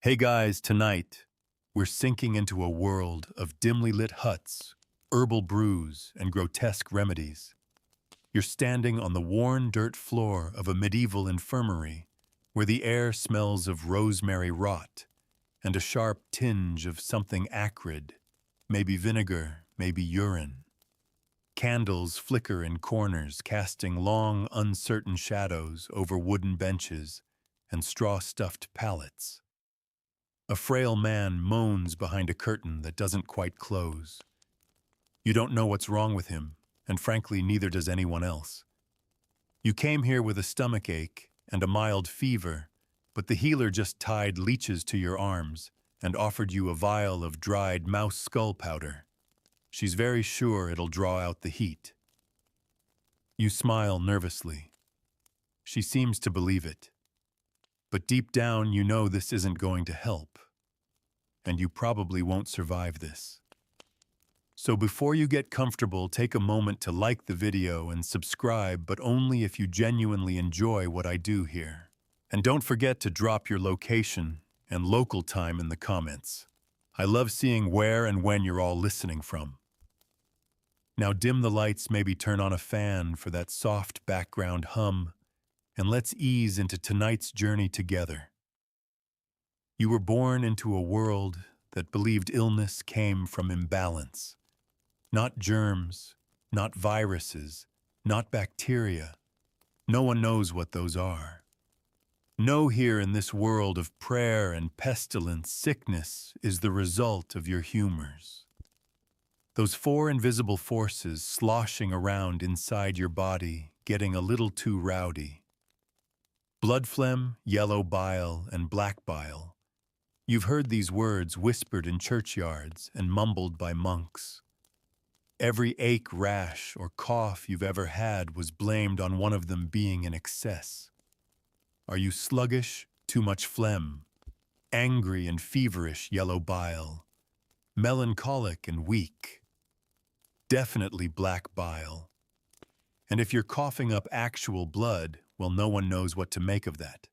Hey guys, tonight we're sinking into a world of dimly lit huts, herbal brews, and grotesque remedies. You're standing on the worn dirt floor of a medieval infirmary where the air smells of rosemary rot and a sharp tinge of something acrid, maybe vinegar, maybe urine. Candles flicker in corners, casting long, uncertain shadows over wooden benches and straw-stuffed pallets. A frail man moans behind a curtain that doesn't quite close. You don't know what's wrong with him, and frankly, neither does anyone else. You came here with a stomach ache and a mild fever, but the healer just tied leeches to your arms and offered you a vial of dried mouse skull powder. She's very sure it'll draw out the heat. You smile nervously. She seems to believe it. But deep down, you know this isn't going to help. And you probably won't survive this. So before you get comfortable, take a moment to like the video and subscribe, but only if you genuinely enjoy what I do here. And don't forget to drop your location and local time in the comments. I love seeing where and when you're all listening from. Now dim the lights, maybe turn on a fan for that soft background hum, and let's ease into tonight's journey together. You were born into a world that believed illness came from imbalance. Not germs, not viruses, not bacteria. No one knows what those are. Know here in this world of prayer and pestilence, sickness is the result of your humors. Those four invisible forces sloshing around inside your body, getting a little too rowdy. Blood phlegm, yellow bile, and black bile. You've heard these words whispered in churchyards and mumbled by monks. Every ache, rash, or cough you've ever had was blamed on one of them being in excess. Are you sluggish? Too much phlegm. Angry and feverish, yellow bile. Melancholic and weak. Definitely black bile. And if you're coughing up actual blood, well, no one knows what to make of that.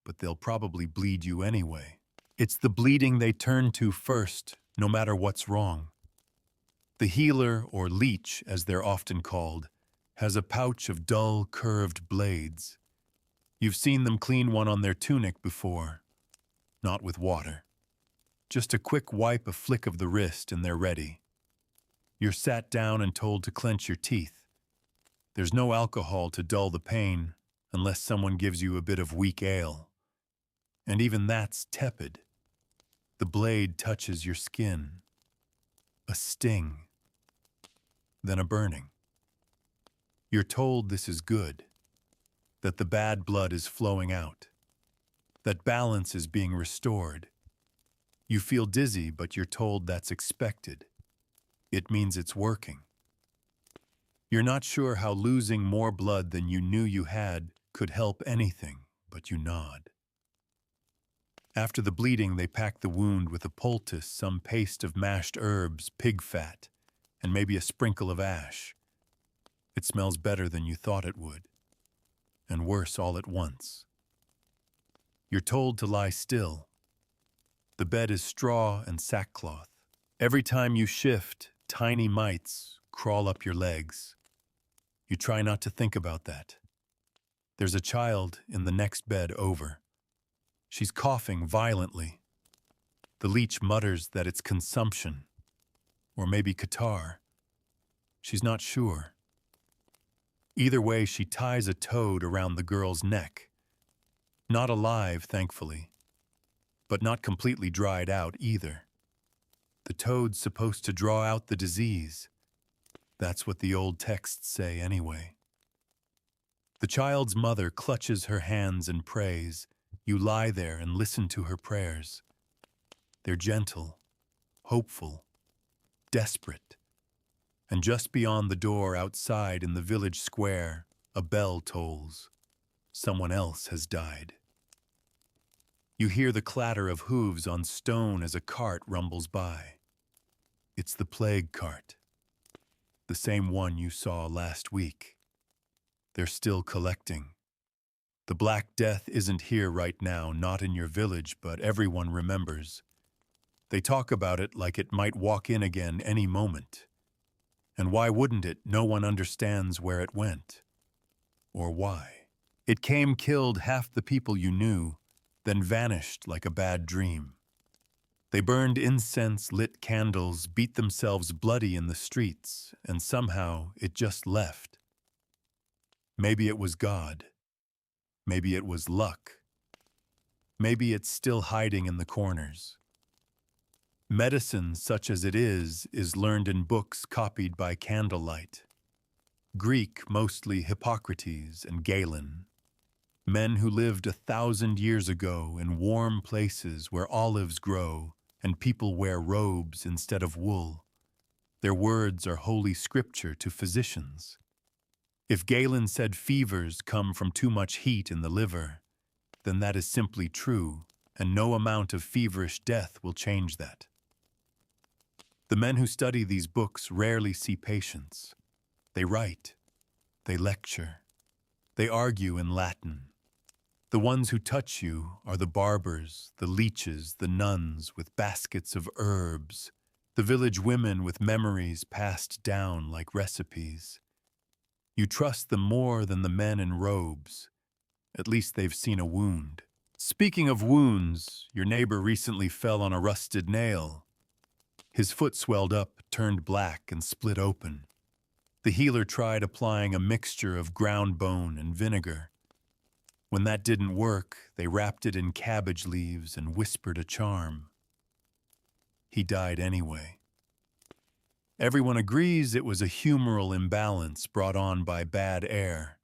But they'll probably bleed you anyway. It's the bleeding they turn to first, no matter what's wrong. The healer, or leech as they're often called, has a pouch of dull, curved blades. You've seen them clean one on their tunic before. Not with water. Just a quick wipe, a flick of the wrist, and they're ready. You're sat down and told to clench your teeth. There's no alcohol to dull the pain, unless someone gives you a bit of weak ale. And even that's tepid. The blade touches your skin. A sting. Then a burning. You're told this is good, that the bad blood is flowing out, that balance is being restored. You feel dizzy, but you're told that's expected. It means it's working. You're not sure how losing more blood than you knew you had could help anything, but you nod. After the bleeding, they pack the wound with a poultice, some paste of mashed herbs, pig fat, and maybe a sprinkle of ash. It smells better than you thought it would, and worse all at once. You're told to lie still. The bed is straw and sackcloth. Every time you shift, tiny mites crawl up your legs. You try not to think about that. There's a child in the next bed over. She's coughing violently. The leech mutters that it's consumption, or maybe catarrh. She's not sure. Either way, she ties a toad around the girl's neck. Not alive, thankfully, but not completely dried out either. The toad's supposed to draw out the disease. That's what the old texts say anyway. The child's mother clutches her hands and prays. You lie there and listen to her prayers. They're gentle, hopeful, desperate. And just beyond the door outside in the village square, a bell tolls. Someone else has died. You hear the clatter of hooves on stone as a cart rumbles by. It's the plague cart. The same one you saw last week. They're still collecting. The Black Death isn't here right now, not in your village, but everyone remembers. They talk about it like it might walk in again any moment. And why wouldn't it? No one understands where it went. Or why. It came, killed half the people you knew, then vanished like a bad dream. They burned incense, lit candles, beat themselves bloody in the streets, and somehow it just left. Maybe it was God. Maybe it was luck. Maybe it's still hiding in the corners. Medicine, such as it is learned in books copied by candlelight. Greek, mostly Hippocrates and Galen. Men who lived 1,000 years ago in warm places where olives grow and people wear robes instead of wool. Their words are holy scripture to physicians. If Galen said fevers come from too much heat in the liver, then that is simply true, and no amount of feverish death will change that. The men who study these books rarely see patients. They write, they lecture, they argue in Latin. The ones who touch you are the barbers, the leeches, the nuns with baskets of herbs, the village women with memories passed down like recipes. You trust them more than the men in robes. At least they've seen a wound. Speaking of wounds, your neighbor recently fell on a rusted nail. His foot swelled up, turned black, and split open. The healer tried applying a mixture of ground bone and vinegar. When that didn't work, they wrapped it in cabbage leaves and whispered a charm. He died anyway. Everyone agrees it was a humoral imbalance brought on by bad air.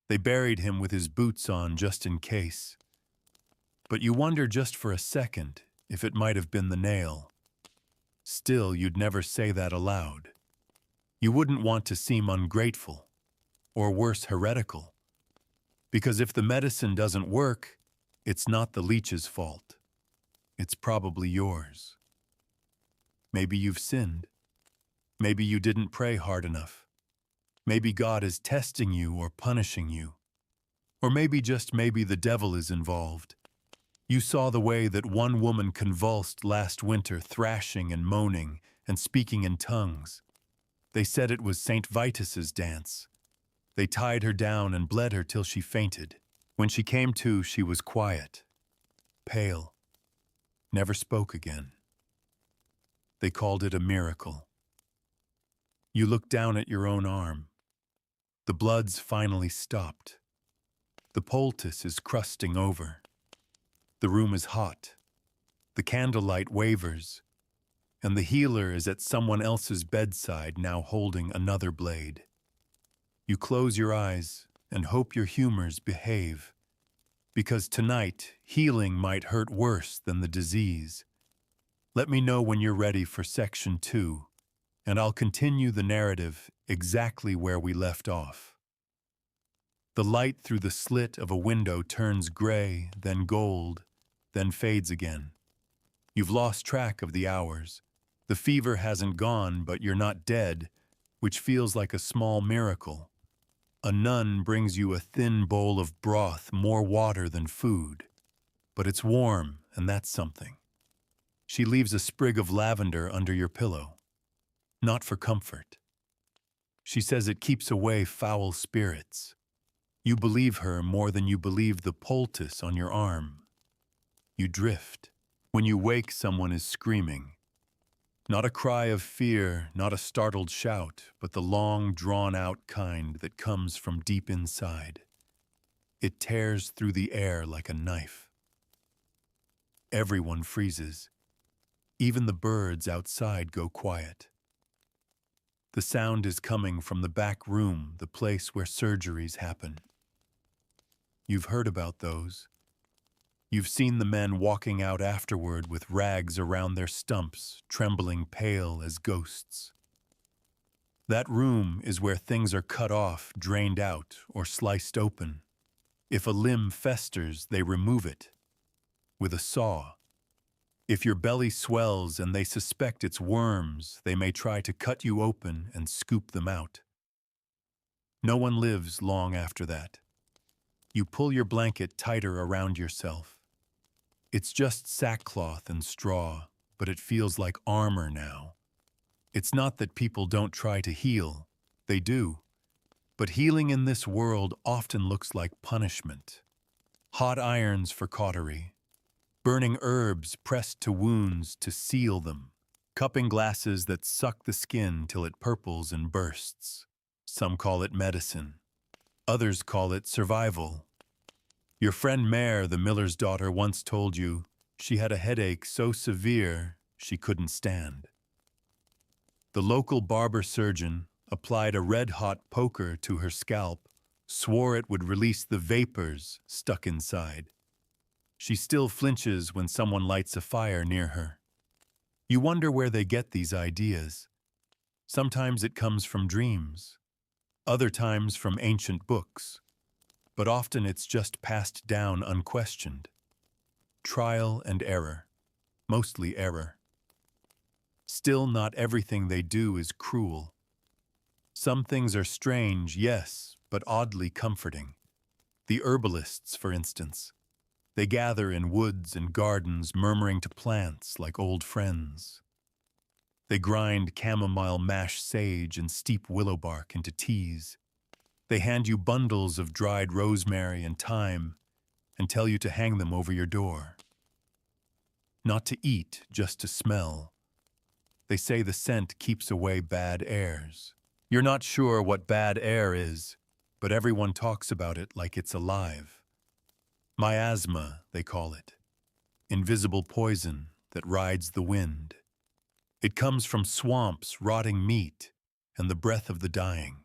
They buried him with his boots on just in case. But you wonder just for a second if it might have been the nail. Still, you'd never say that aloud. You wouldn't want to seem ungrateful, or worse, heretical. Because if the medicine doesn't work, it's not the leech's fault. It's probably yours. Maybe you've sinned. Maybe you didn't pray hard enough. Maybe God is testing you or punishing you. Or maybe, just maybe, the devil is involved. You saw the way that one woman convulsed last winter, thrashing and moaning and speaking in tongues. They said it was St. Vitus's dance. They tied her down and bled her till she fainted. When she came to, she was quiet, pale, never spoke again. They called it a miracle. You look down at your own arm. The blood's finally stopped. The poultice is crusting over. The room is hot. The candlelight wavers. And the healer is at someone else's bedside now holding another blade. You close your eyes and hope your humors behave. Because tonight, healing might hurt worse than the disease. Let me know when you're ready for section 2, and I'll continue the narrative exactly where we left off. The light through the slit of a window turns gray, then gold, then fades again. You've lost track of the hours. The fever hasn't gone, but you're not dead, which feels like a small miracle. A nun brings you a thin bowl of broth, more water than food. But it's warm, and that's something. She leaves a sprig of lavender under your pillow. Not for comfort. She says it keeps away foul spirits. You believe her more than you believe the poultice on your arm. You drift. When you wake, someone is screaming. Not a cry of fear, not a startled shout, but the long, drawn-out kind that comes from deep inside. It tears through the air like a knife. Everyone freezes. Even the birds outside go quiet. The sound is coming from the back room, the place where surgeries happen. You've heard about those. You've seen the men walking out afterward with rags around their stumps, trembling pale as ghosts. That room is where things are cut off, drained out, or sliced open. If a limb festers, they remove it with a saw. If your belly swells and they suspect it's worms, they may try to cut you open and scoop them out. No one lives long after that. You pull your blanket tighter around yourself. It's just sackcloth and straw, but it feels like armor now. It's not that people don't try to heal. They do. But healing in this world often looks like punishment. Hot irons for cautery, burning herbs pressed to wounds to seal them, cupping glasses that suck the skin till it purples and bursts. Some call it medicine. Others call it survival. Your friend Mare, the miller's daughter, once told you she had a headache so severe she couldn't stand. The local barber surgeon applied a red-hot poker to her scalp, swore it would release the vapors stuck inside. She still flinches when someone lights a fire near her. You wonder where they get these ideas. Sometimes it comes from dreams, other times from ancient books, but often it's just passed down unquestioned. Trial and error, mostly error. Still, not everything they do is cruel. Some things are strange, yes, but oddly comforting. The herbalists, for instance. They gather in woods and gardens, murmuring to plants like old friends. They grind chamomile mash sage and steep willow bark into teas. They hand you bundles of dried rosemary and thyme and tell you to hang them over your door. Not to eat, just to smell. They say the scent keeps away bad airs. You're not sure what bad air is, but everyone talks about it like it's alive. Miasma, they call it. Invisible poison that rides the wind. It comes from swamps, rotting meat, and the breath of the dying.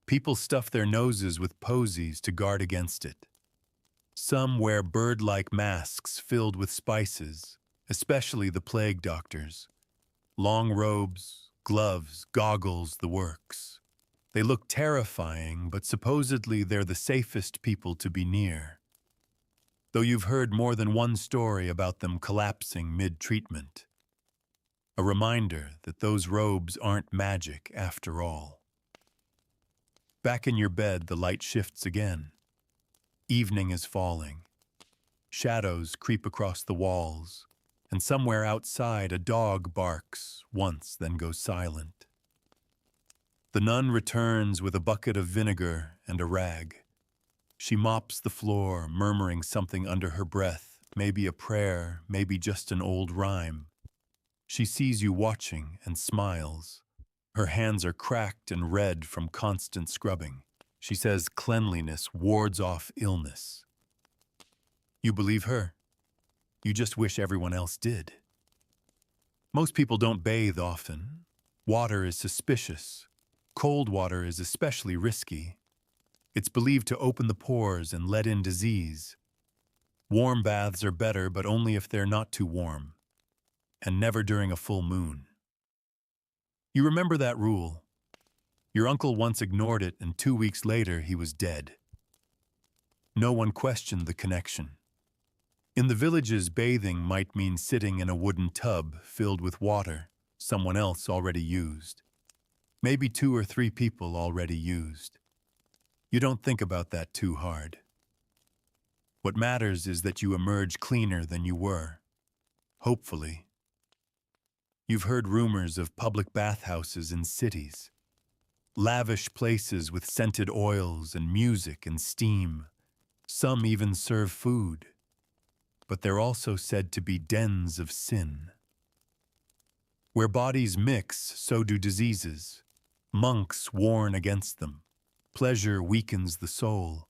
People stuff their noses with posies to guard against it. Some wear bird-like masks filled with spices, especially the plague doctors. Long robes, gloves, goggles, the works. They look terrifying, but supposedly they're the safest people to be near. Though you've heard more than one story about them collapsing mid-treatment. A reminder that those robes aren't magic after all. Back in your bed, the light shifts again. Evening is falling. Shadows creep across the walls, and somewhere outside a dog barks once, then goes silent. The nun returns with a bucket of vinegar and a rag. She mops the floor, murmuring something under her breath, maybe a prayer, maybe just an old rhyme. She sees you watching and smiles. Her hands are cracked and red from constant scrubbing. She says cleanliness wards off illness. You believe her? You just wish everyone else did. Most people don't bathe often. Water is suspicious. Cold water is especially risky. It's believed to open the pores and let in disease. Warm baths are better, but only if they're not too warm, and never during a full moon. You remember that rule. Your uncle once ignored it, and 2 weeks later he was dead. No one questioned the connection. In the villages, bathing might mean sitting in a wooden tub filled with water someone else already used. Maybe 2 or 3 people already used. You don't think about that too hard. What matters is that you emerge cleaner than you were. Hopefully. You've heard rumors of public bathhouses in cities. Lavish places with scented oils and music and steam. Some even serve food. But they're also said to be dens of sin. Where bodies mix, so do diseases. Monks warn against them. Pleasure weakens the soul,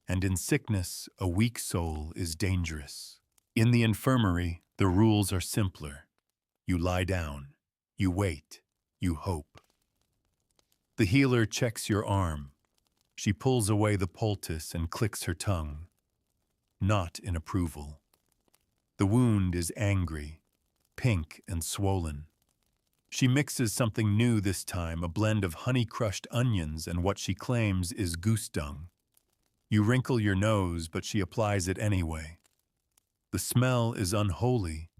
and in sickness, a weak soul is dangerous. In the infirmary, the rules are simpler. You lie down, you wait, you hope. The healer checks your arm. She pulls away the poultice and clicks her tongue. Not in approval. The wound is angry, pink and swollen. She mixes something new this time, a blend of honey-crushed onions and what she claims is goose dung. You wrinkle your nose, but she applies it anyway. The smell is unholy,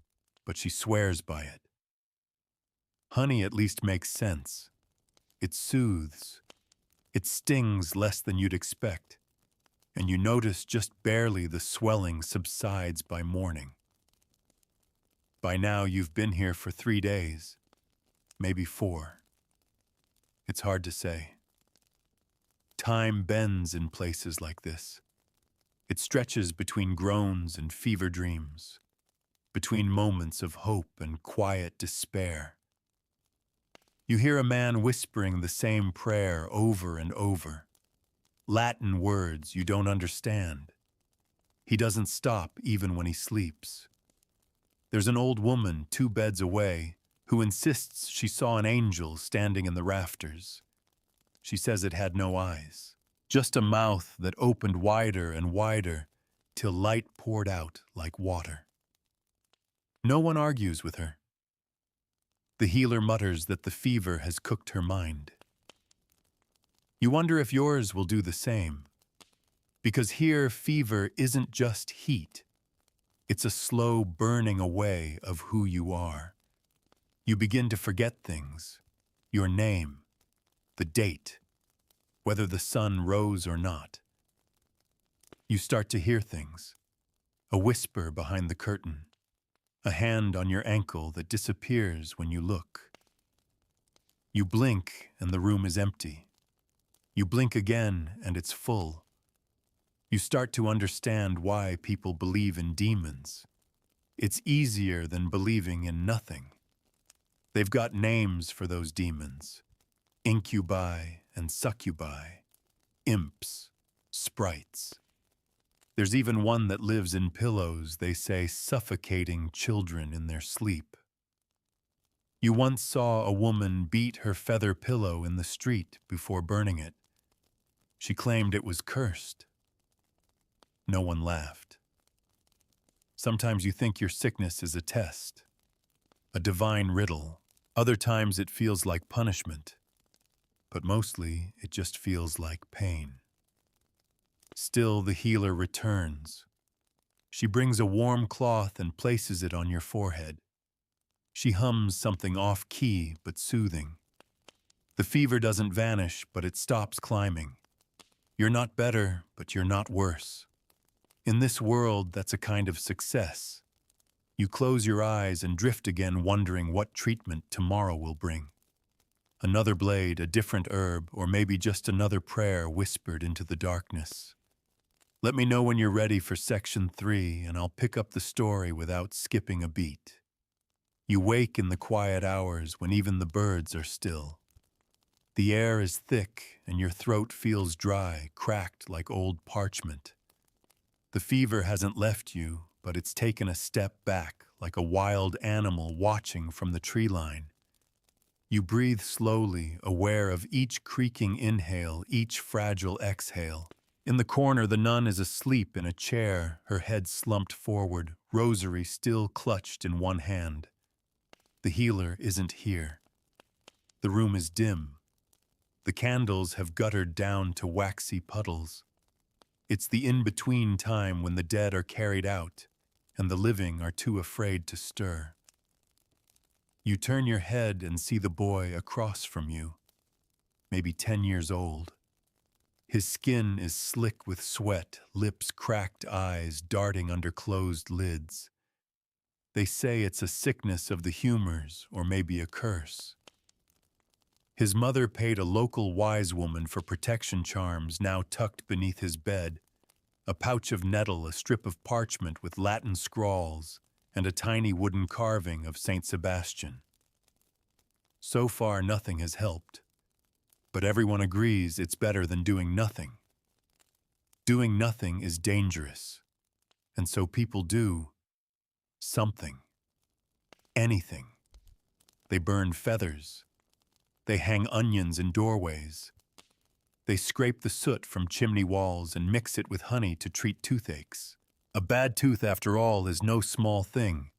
but she swears by it. Honey at least makes sense. It soothes. It stings less than you'd expect. and you notice just barely the swelling subsides by morning. By now, you've been here for 3 days, maybe 4. It's hard to say. Time bends in places like this. It stretches between groans and fever dreams, between moments of hope and quiet despair. You hear a man whispering the same prayer over and over, Latin words you don't understand. He doesn't stop even when he sleeps. There's an old woman 2 beds away who insists she saw an angel standing in the rafters. She says it had no eyes, just a mouth that opened wider and wider till light poured out like water. No one argues with her. The healer mutters that the fever has cooked her mind. You wonder if yours will do the same, because here fever isn't just heat. It's a slow burning away of who you are. You begin to forget things, your name, the date, whether the sun rose or not. You start to hear things, a whisper behind the curtain, a hand on your ankle that disappears when you look. You blink and the room is empty. You blink again and it's full. You start to understand why people believe in demons. It's easier than believing in nothing. They've got names for those demons: incubi and succubi, imps, sprites. There's even one that lives in pillows, they say, suffocating children in their sleep. You once saw a woman beat her feather pillow in the street before burning it. She claimed it was cursed. No one laughed. Sometimes you think your sickness is a test, a divine riddle. Other times it feels like punishment, but mostly it just feels like pain. Still, the healer returns. She brings a warm cloth and places it on your forehead. She hums something off-key but soothing. The fever doesn't vanish, but it stops climbing. You're not better, but you're not worse. In this world, that's a kind of success. You close your eyes and drift again, wondering what treatment tomorrow will bring. Another blade, a different herb, or maybe just another prayer whispered into the darkness. Let me know when you're ready for section 3, and I'll pick up the story without skipping a beat. You wake in the quiet hours when even the birds are still. The air is thick, and your throat feels dry, cracked like old parchment. The fever hasn't left you, but it's taken a step back, like a wild animal watching from the tree line. You breathe slowly, aware of each creaking inhale, each fragile exhale. In the corner, the nun is asleep in a chair, her head slumped forward, rosary still clutched in one hand. The healer isn't here. The room is dim. The candles have guttered down to waxy puddles. It's the in-between time when the dead are carried out and the living are too afraid to stir. You turn your head and see the boy across from you, maybe 10 years old. His skin is slick with sweat, lips cracked, eyes darting under closed lids. They say it's a sickness of the humors, or maybe a curse. His mother paid a local wise woman for protection charms now tucked beneath his bed, a pouch of nettle, a strip of parchment with Latin scrawls, and a tiny wooden carving of Saint Sebastian. So far, nothing has helped. But everyone agrees it's better than doing nothing. Doing nothing is dangerous, and so people do something, anything. They burn feathers. They hang onions in doorways. They scrape the soot from chimney walls and mix it with honey to treat toothaches. A bad tooth, after all, is no small thing.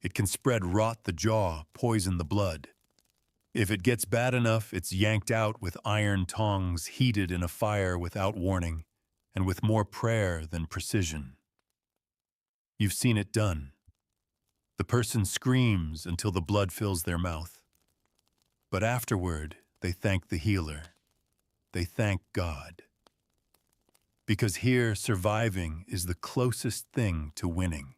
It can spread rot the jaw, poison the blood. If it gets bad enough, it's yanked out with iron tongs heated in a fire without warning, and with more prayer than precision. You've seen it done. The person screams until the blood fills their mouth. But afterward, they thank the healer. They thank God. because here surviving is the closest thing to winning.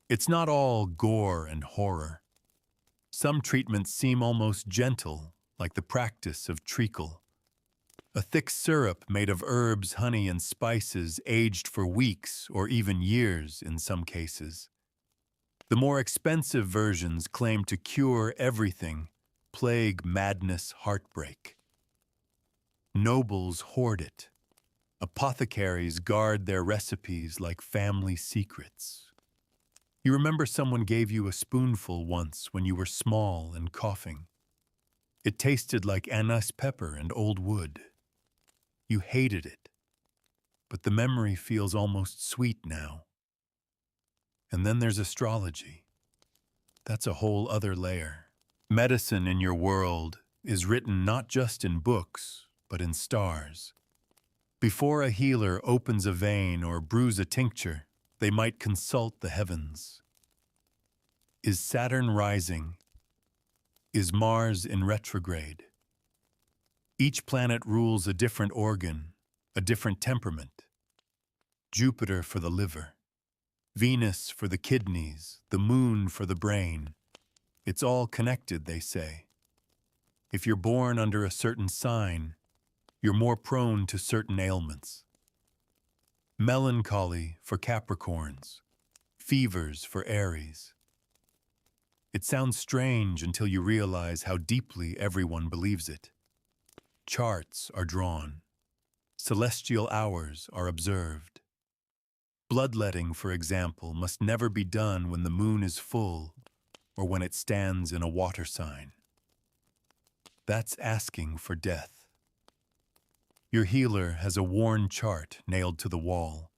It's not all gore and horror. Some treatments seem almost gentle, like the practice of treacle, a thick syrup made of herbs, honey, and spices aged for weeks or even years in some cases. The more expensive versions claim to cure everything: plague, madness, heartbreak. Nobles hoard it. Apothecaries guard their recipes like family secrets. You remember someone gave you a spoonful once when you were small and coughing. It tasted like anise pepper and old wood. You hated it, but the memory feels almost sweet now. And then there's astrology. That's a whole other layer. Medicine in your world is written not just in books, but in stars. Before a healer opens a vein or brews a tincture, they might consult the heavens. Is Saturn rising? Is Mars in retrograde? Each planet rules a different organ, a different temperament. Jupiter for the liver, Venus for the kidneys, the moon for the brain. It's all connected, they say. If you're born under a certain sign, you're more prone to certain ailments. Melancholy for Capricorns, fevers for Aries. It sounds strange until you realize how deeply everyone believes it. Charts are drawn. Celestial hours are observed. Bloodletting, for example, must never be done when the moon is full or when it stands in a water sign. That's asking for death. Your healer has a worn chart nailed to the wall.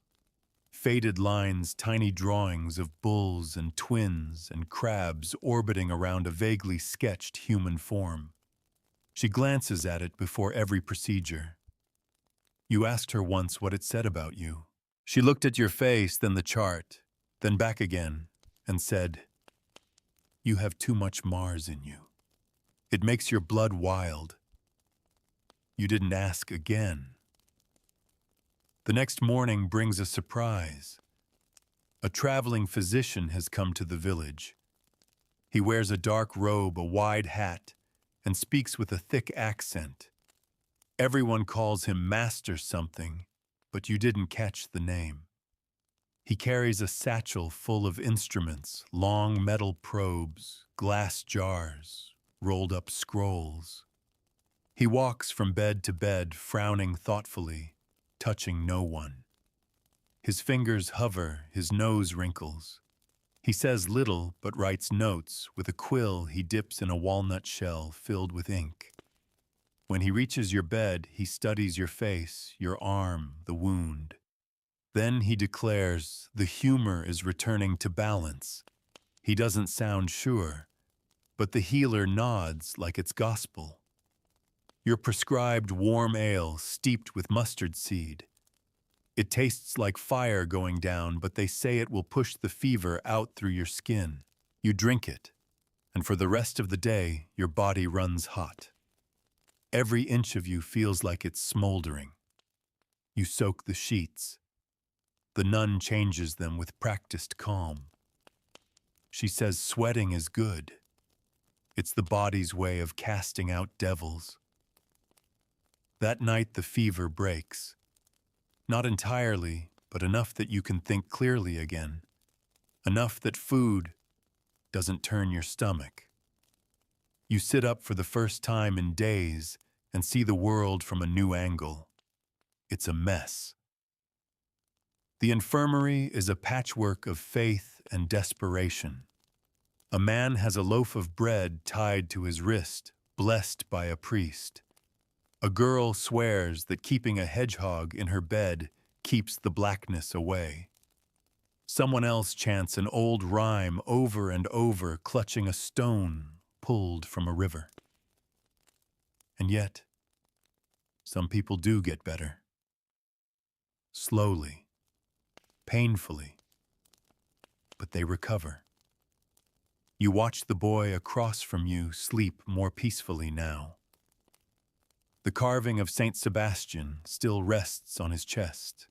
Faded lines, tiny drawings of bulls and twins and crabs orbiting around a vaguely sketched human form. She glances at it before every procedure. You asked her once what it said about you. She looked at your face, then the chart, then back again, and said, "You have too much Mars in you. It makes your blood wild." You didn't ask again. The next morning brings a surprise. A traveling physician has come to the village. He wears a dark robe, a wide hat, and speaks with a thick accent. Everyone calls him Master something, but you didn't catch the name. He carries a satchel full of instruments, long metal probes, glass jars, rolled up scrolls. He walks from bed to bed, frowning thoughtfully, touching no one. His fingers hover, his nose wrinkles. He says little, but writes notes with a quill he dips in a walnut shell filled with ink. When he reaches your bed, he studies your face, your arm, the wound. Then he declares the humor is returning to balance. He doesn't sound sure, but the healer nods like it's gospel. You're prescribed warm ale steeped with mustard seed. It tastes like fire going down, but they say it will push the fever out through your skin. You drink it, and for the rest of the day, your body runs hot. Every inch of you feels like it's smoldering. You soak the sheets. The nun changes them with practiced calm. She says sweating is good. It's the body's way of casting out devils. That night the fever breaks. Not entirely, but enough that you can think clearly again. Enough that food doesn't turn your stomach. You sit up for the first time in days and see the world from a new angle. It's a mess. The infirmary is a patchwork of faith and desperation. A man has a loaf of bread tied to his wrist, blessed by a priest. A girl swears that keeping a hedgehog in her bed keeps the blackness away. Someone else chants an old rhyme over and over, clutching a stone pulled from a river. And yet, some people do get better. Slowly, painfully, but they recover. You watch the boy across from you sleep more peacefully now. The carving of Saint Sebastian still rests on his chest.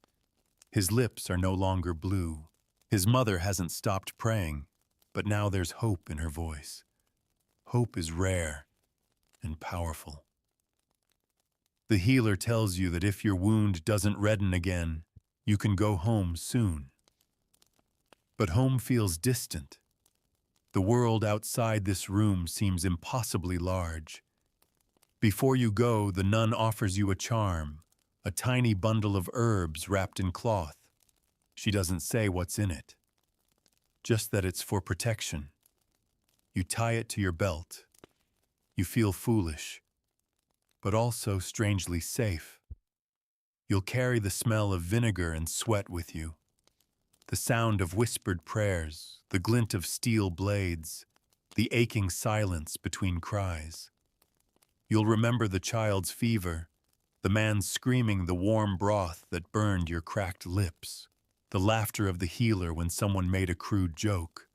His lips are no longer blue. His mother hasn't stopped praying, but now there's hope in her voice. Hope is rare and powerful. The healer tells you that if your wound doesn't redden again, you can go home soon. But home feels distant. The world outside this room seems impossibly large. Before you go, the nun offers you a charm, a tiny bundle of herbs wrapped in cloth. She doesn't say what's in it, just that it's for protection. You tie it to your belt. You feel foolish, but also strangely safe. You'll carry the smell of vinegar and sweat with you, the sound of whispered prayers, the glint of steel blades, the aching silence between cries. You'll remember the child's fever, the man screaming the warm broth that burned your cracked lips, the laughter of the healer when someone made a crude joke,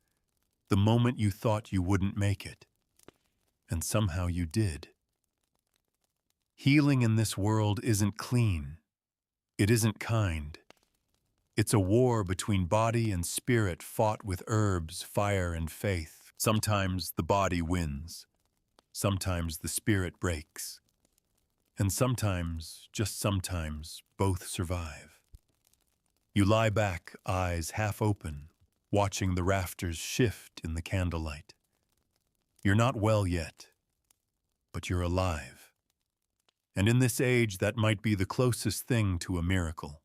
the moment you thought you wouldn't make it, and somehow you did. Healing in this world isn't clean. It isn't kind. It's a war between body and spirit fought with herbs, fire, and faith. Sometimes the body wins. Sometimes the spirit breaks. And sometimes, just sometimes, both survive. You lie back, eyes half open, watching the rafters shift in the candlelight. You're not well yet, but you're alive. And in this age, that might be the closest thing to a miracle.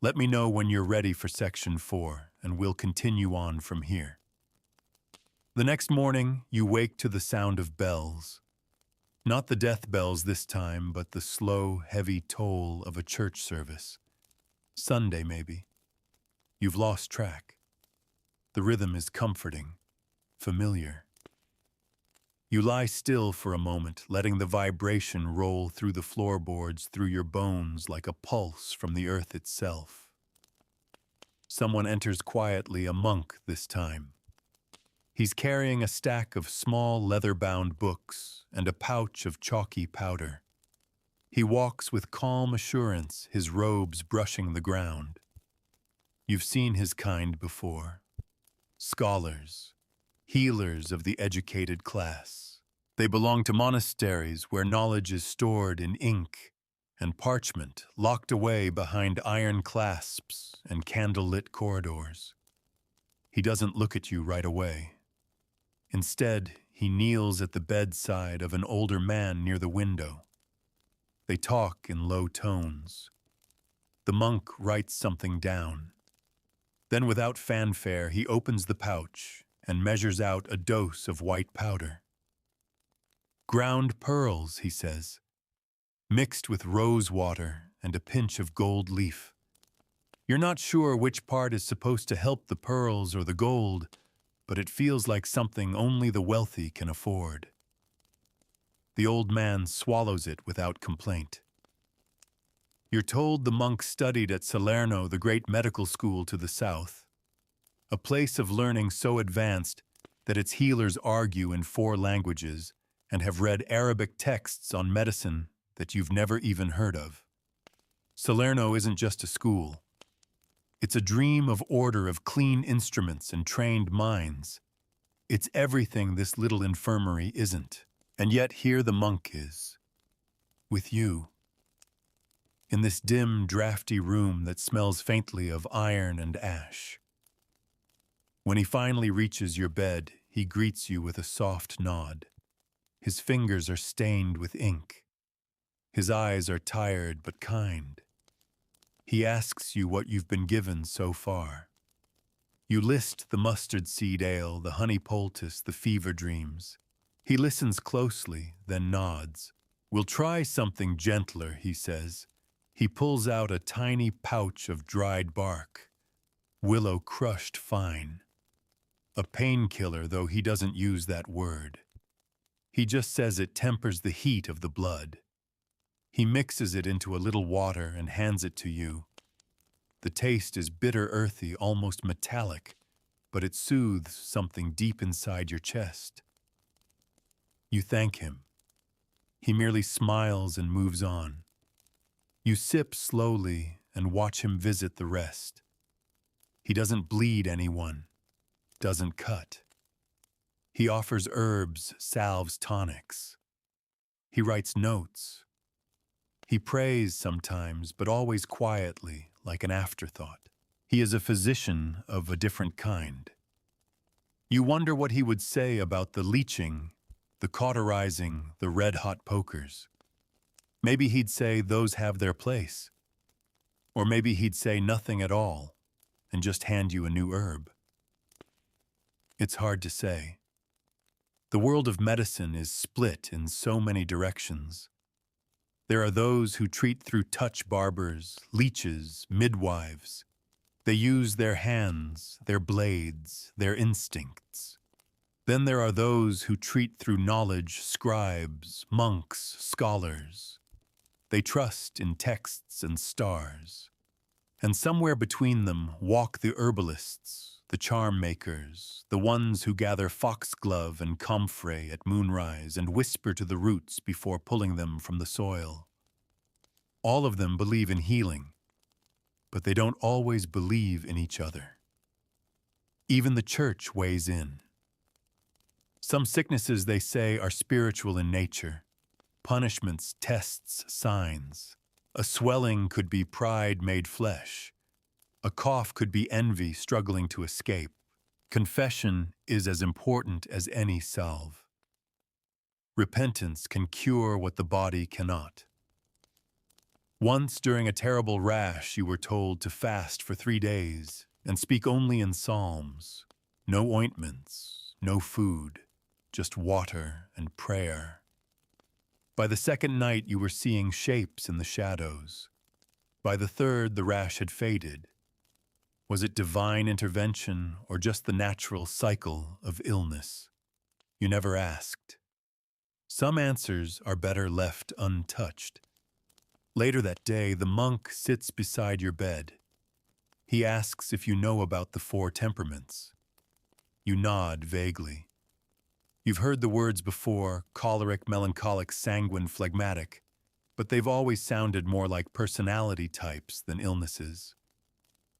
Let me know when you're ready for Section 4, and we'll continue on from here. The next morning, you wake to the sound of bells. Not the death bells this time, but the slow, heavy toll of a church service. Sunday, maybe. You've lost track. The rhythm is comforting, familiar. You lie still for a moment, letting the vibration roll through the floorboards, through your bones like a pulse from the earth itself. Someone enters quietly, a monk this time. He's carrying a stack of small leather-bound books and a pouch of chalky powder. He walks with calm assurance, his robes brushing the ground. You've seen his kind before. Scholars, healers of the educated class. They belong to monasteries where knowledge is stored in ink and parchment, locked away behind iron clasps and candle-lit corridors. He doesn't look at you right away. Instead, he kneels at the bedside of an older man near the window. They talk in low tones. The monk writes something down. Then, without fanfare, he opens the pouch and measures out a dose of white powder. Ground pearls, he says, mixed with rose water and a pinch of gold leaf. You're not sure which part is supposed to help the pearls or the gold, but it feels like something only the wealthy can afford. The old man swallows it without complaint. You're told the monk studied at Salerno, the great medical school to the south, a place of learning so advanced that its healers argue in 4 languages and have read Arabic texts on medicine that you've never even heard of. Salerno isn't just a school. It's a dream of order, of clean instruments and trained minds. It's everything this little infirmary isn't. And yet here the monk is, with you, in this dim, drafty room that smells faintly of iron and ash. When he finally reaches your bed, he greets you with a soft nod. His fingers are stained with ink. His eyes are tired but kind. He asks you what you've been given so far. You list the mustard seed ale, the honey poultice, the fever dreams. He listens closely, then nods. We'll try something gentler, he says. He pulls out a tiny pouch of dried bark, willow crushed fine. A painkiller, though he doesn't use that word. He just says it tempers the heat of the blood. He mixes it into a little water and hands it to you. The taste is bitter, earthy, almost metallic, but it soothes something deep inside your chest. You thank him. He merely smiles and moves on. You sip slowly and watch him visit the rest. He doesn't bleed anyone, doesn't cut. He offers herbs, salves, tonics. He writes notes. He prays sometimes, but always quietly, like an afterthought. He is a physician of a different kind. You wonder what he would say about the leeching, the cauterizing, the red-hot pokers. Maybe he'd say those have their place. Or maybe he'd say nothing at all and just hand you a new herb. It's hard to say. The world of medicine is split in so many directions. There are those who treat through touch barbers, leeches, midwives. They use their hands, their blades, their instincts. Then there are those who treat through knowledge, scribes, monks, scholars. They trust in texts and stars. And somewhere between them walk the herbalists, the charm makers, the ones who gather foxglove and comfrey at moonrise and whisper to the roots before pulling them from the soil. All of them believe in healing, but they don't always believe in each other. Even the church weighs in. Some sicknesses, they say, are spiritual in nature. Punishments, tests, signs. A swelling could be pride made flesh. A cough could be envy struggling to escape. Confession is as important as any salve. Repentance can cure what the body cannot. Once during a terrible rash, you were told to fast for 3 days and speak only in psalms. No ointments, no food, just water and prayer. By the second night, you were seeing shapes in the shadows. By the third, the rash had faded. Was it divine intervention or just the natural cycle of illness? You never asked. Some answers are better left untouched. Later that day, the monk sits beside your bed. He asks if you know about the 4 temperaments. You nod vaguely. You've heard the words before: choleric, melancholic, sanguine, phlegmatic, but they've always sounded more like personality types than illnesses.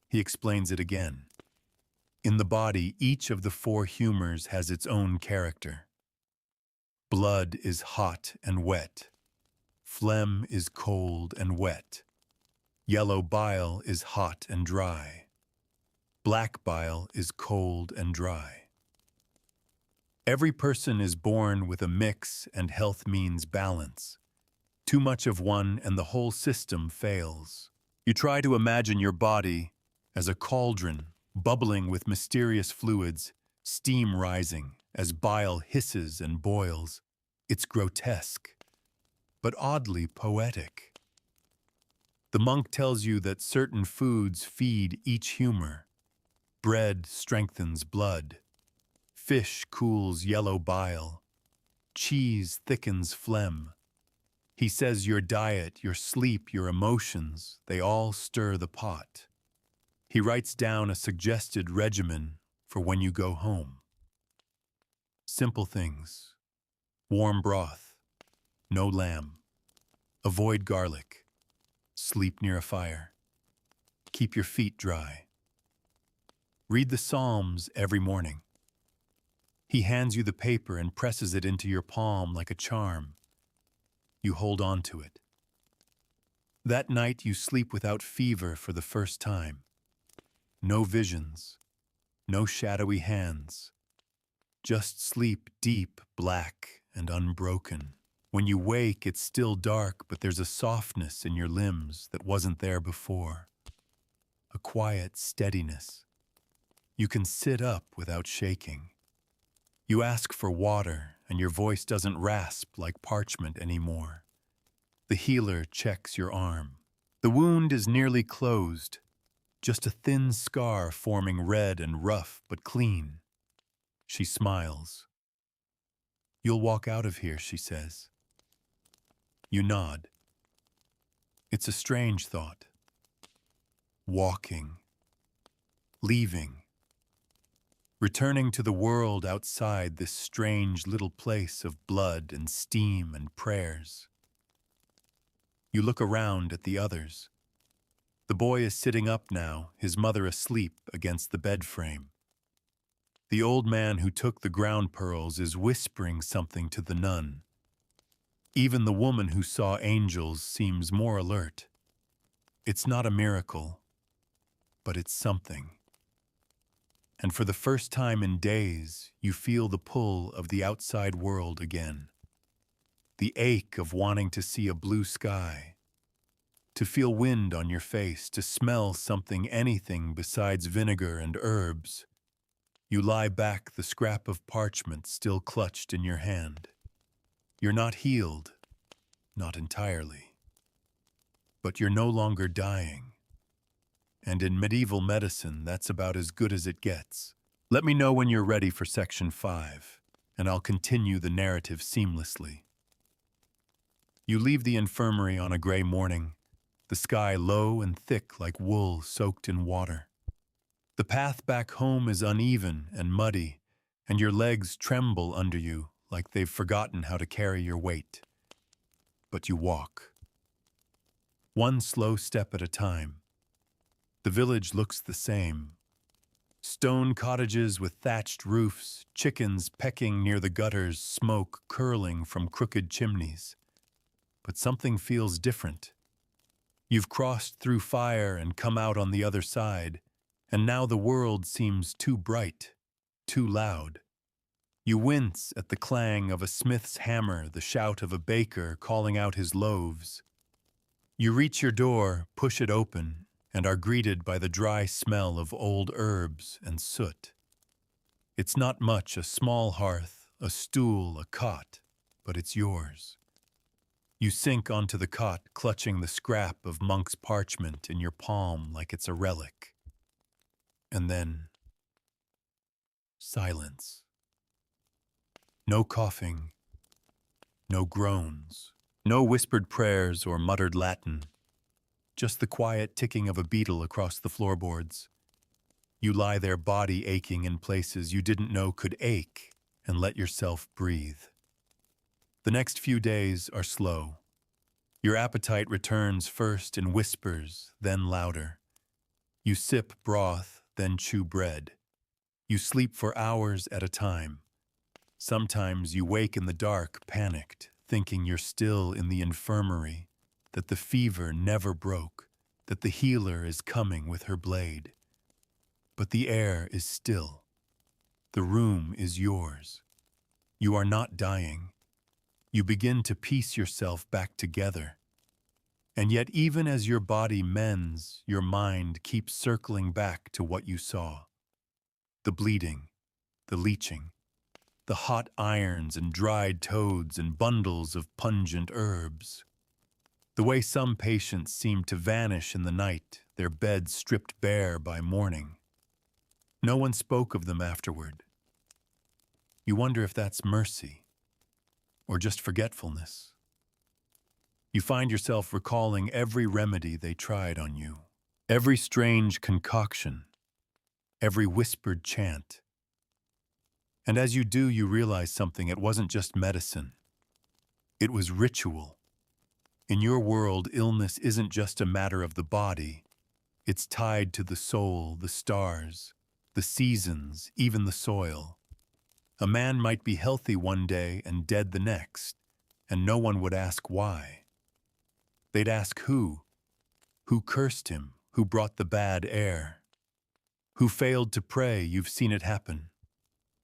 He explains it again. In the body, each of the 4 humors has its own character. Blood is hot and wet. Phlegm is cold and wet. Yellow bile is hot and dry. Black bile is cold and dry. Every person is born with a mix, and health means balance. Too much of one and the whole system fails. You try to imagine your body as a cauldron bubbling with mysterious fluids, steam rising as bile hisses and boils. It's grotesque, but oddly poetic. The monk tells you that certain foods feed each humor. Bread strengthens blood. Fish cools yellow bile. Cheese thickens phlegm. He says your diet, your sleep, your emotions, they all stir the pot. He writes down a suggested regimen for when you go home. Simple things. Warm broth. No lamb. Avoid garlic. Sleep near a fire. Keep your feet dry. Read the Psalms every morning. He hands you the paper and presses it into your palm like a charm. You hold on to it. That night you sleep without fever for the first time. No visions, no shadowy hands. Just sleep deep, black, and unbroken. When you wake, it's still dark, but there's a softness in your limbs that wasn't there before. A quiet steadiness. You can sit up without shaking. You ask for water, and your voice doesn't rasp like parchment anymore. The healer checks your arm. The wound is nearly closed, just a thin scar forming red and rough but clean. She smiles. You'll walk out of here, she says. You nod. It's a strange thought. Walking. Leaving. returning to the world outside this strange little place of blood and steam and prayers. You look around at the others. The boy is sitting up now, his mother asleep against the bed frame. The old man who took the ground pearls is whispering something to the nun. Even the woman who saw angels seems more alert. It's not a miracle, but it's something. And for the first time in days, you feel the pull of the outside world again. The ache of wanting to see a blue sky, to feel wind on your face, to smell something, anything besides vinegar and herbs. You lie back, the scrap of parchment still clutched in your hand. You're not healed, not entirely. But you're no longer dying. And in medieval medicine, that's about as good as it gets. Let me know when you're ready for Section 5, and I'll continue the narrative seamlessly. You leave the infirmary on a gray morning, the sky low and thick like wool soaked in water. The path back home is uneven and muddy, and your legs tremble under you like they've forgotten how to carry your weight. But you walk. One slow step at a time. The village looks the same. Stone cottages with thatched roofs, chickens pecking near the gutters, smoke curling from crooked chimneys. But something feels different. You've crossed through fire and come out on the other side, and now the world seems too bright, too loud. You wince at the clang of a smith's hammer, the shout of a baker calling out his loaves. You reach your door, push it open, and are greeted by the dry smell of old herbs and soot. It's not much, a small hearth, a stool, a cot, but it's yours. You sink onto the cot, clutching the scrap of monk's parchment in your palm like it's a relic. And then, silence. No coughing, no groans, no whispered prayers or muttered Latin. Just the quiet ticking of a beetle across the floorboards. You lie there, body aching in places you didn't know could ache, and let yourself breathe. The next few days are slow. Your appetite returns first in whispers, then louder. You sip broth, then chew bread. You sleep for hours at a time. Sometimes you wake in the dark, panicked, thinking you're still in the infirmary, that the fever never broke, that the healer is coming with her blade. But the air is still. The room is yours. You are not dying. You begin to piece yourself back together. And yet even as your body mends, your mind keeps circling back to what you saw. The bleeding, the leeching, the hot irons and dried toads and bundles of pungent herbs. The way some patients seemed to vanish in the night, their beds stripped bare by morning. No one spoke of them afterward. You wonder if that's mercy, or just forgetfulness. You find yourself recalling every remedy they tried on you, every strange concoction, every whispered chant. And as you do, you realize something. It wasn't just medicine. It was ritual. In your world, illness isn't just a matter of the body. It's tied to the soul, the stars, the seasons, even the soil. A man might be healthy one day and dead the next, and no one would ask why. They'd ask who cursed him, who brought the bad air, who failed to pray. You've seen it happen.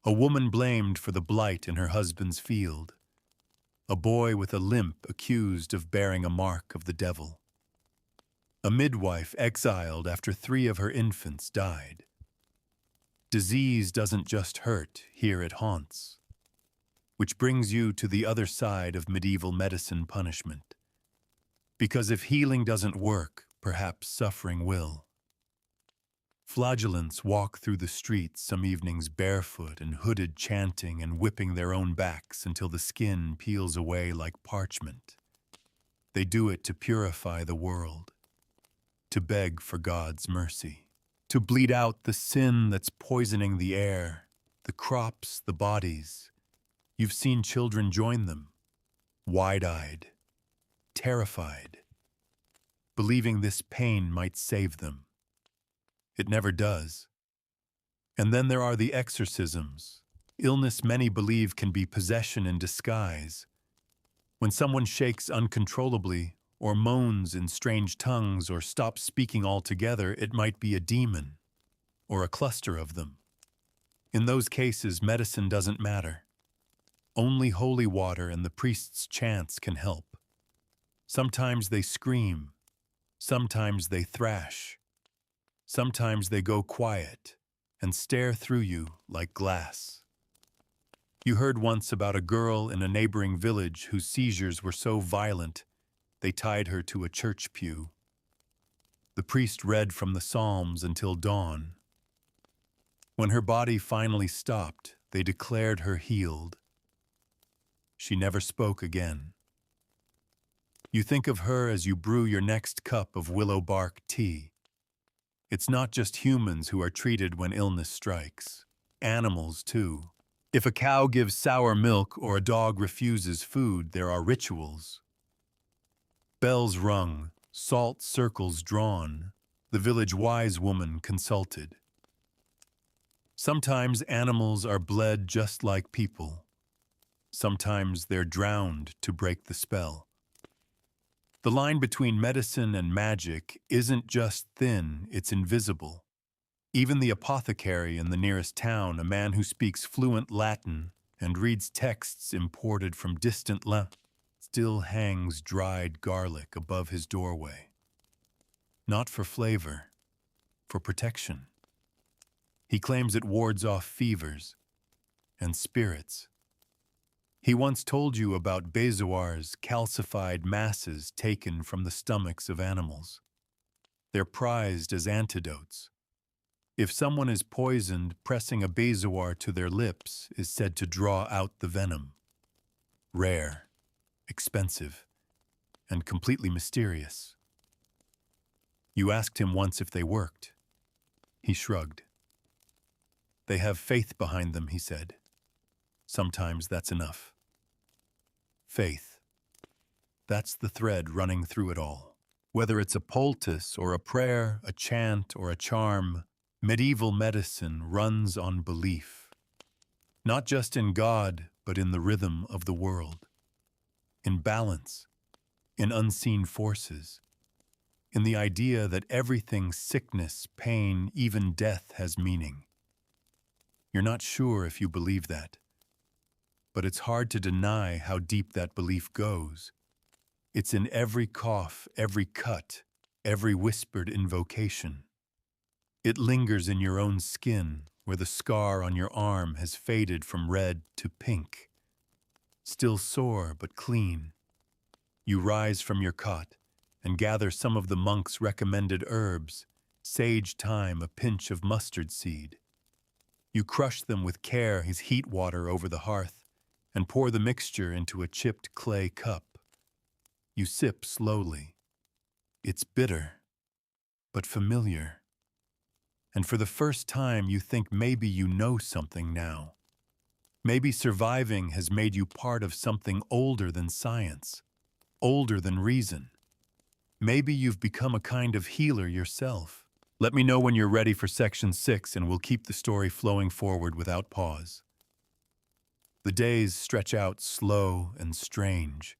A woman blamed for the blight in her husband's field. A boy with a limp accused of bearing a mark of the devil. A midwife exiled after 3 of her infants died. Disease doesn't just hurt, here it haunts. Which brings you to the other side of medieval medicine punishment. Because if healing doesn't work, perhaps suffering will. Flagellants walk through the streets some evenings barefoot and hooded, chanting and whipping their own backs until the skin peels away like parchment. They do it to purify the world, to beg for God's mercy, to bleed out the sin that's poisoning the air. the crops, the bodies. You've seen children join them, wide-eyed, terrified, believing this pain might save them. It never does. And then there are the exorcisms, illness many believe can be possession in disguise. When someone shakes uncontrollably, or moans in strange tongues, or stops speaking altogether, it might be a demon, or a cluster of them. In those cases, medicine doesn't matter. Only holy water and the priest's chants can help. Sometimes they scream, sometimes they thrash, sometimes they go quiet and stare through you like glass. You heard once about a girl in a neighboring village whose seizures were so violent they tied her to a church pew. The priest read from the Psalms until dawn. When her body finally stopped, they declared her healed. She never spoke again. You think of her as you brew your next cup of willow bark tea. It's not just humans who are treated when illness strikes. Animals, too. If a cow gives sour milk or a dog refuses food, there are rituals. Bells rung, salt circles drawn. The village wise woman consulted. Sometimes animals are bled just like people. Sometimes they're drowned to break the spell. The line between medicine and magic isn't just thin, it's invisible. Even the apothecary in the nearest town, a man who speaks fluent Latin and reads texts imported from distant lands, still hangs dried garlic above his doorway. Not for flavor, for protection. He claims it wards off fevers and spirits. He once told you about bezoars, calcified masses taken from the stomachs of animals. They're prized as antidotes. If someone is poisoned, pressing a bezoar to their lips is said to draw out the venom. Rare, expensive, and completely mysterious. You asked him once if they worked. He shrugged. They have faith behind them, he said. Sometimes that's enough. Faith. That's the thread running through it all. Whether it's a poultice or a prayer, a chant or a charm, medieval medicine runs on belief. Not just in God, but in the rhythm of the world. In balance, in unseen forces, in the idea that everything, sickness, pain, even death has meaning. You're not sure if you believe that, but it's hard to deny how deep that belief goes. It's in every cough, every cut, every whispered invocation. It lingers in your own skin, where the scar on your arm has faded from red to pink. Still sore but clean. You rise from your cot and gather some of the monk's recommended herbs, sage, thyme, a pinch of mustard seed. You crush them with care, his heat water over the hearth, and pour the mixture into a chipped clay cup. You sip slowly. It's bitter, but familiar. And for the first time, you think maybe you know something now. Maybe surviving has made you part of something older than science, older than reason. Maybe you've become a kind of healer yourself. Let me know when you're ready for Section 6, and we'll keep the story flowing forward without pause. The days stretch out slow and strange.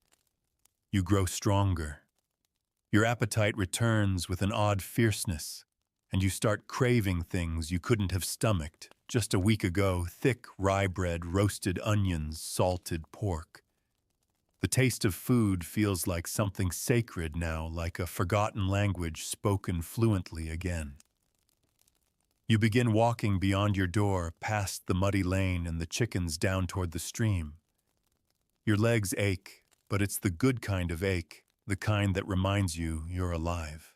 You grow stronger. Your appetite returns with an odd fierceness, and you start craving things you couldn't have stomached just a week ago: thick rye bread, roasted onions, salted pork. The taste of food feels like something sacred now, like a forgotten language spoken fluently again. You begin walking beyond your door, past the muddy lane and the chickens down toward the stream. Your legs ache, but it's the good kind of ache, the kind that reminds you you're alive.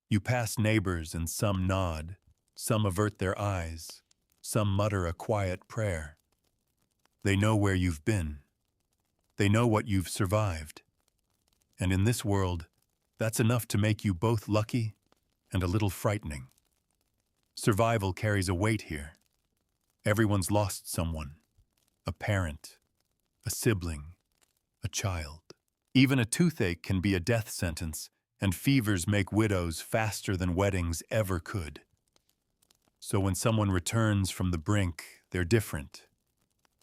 You pass neighbors and some nod, some avert their eyes, some mutter a quiet prayer. They know where you've been. They know what you've survived. And in this world, that's enough to make you both lucky and a little frightening. Survival carries a weight here. Everyone's lost someone, a parent, a sibling, a child. Even a toothache can be a death sentence, and fevers make widows faster than weddings ever could. So when someone returns from the brink, they're different,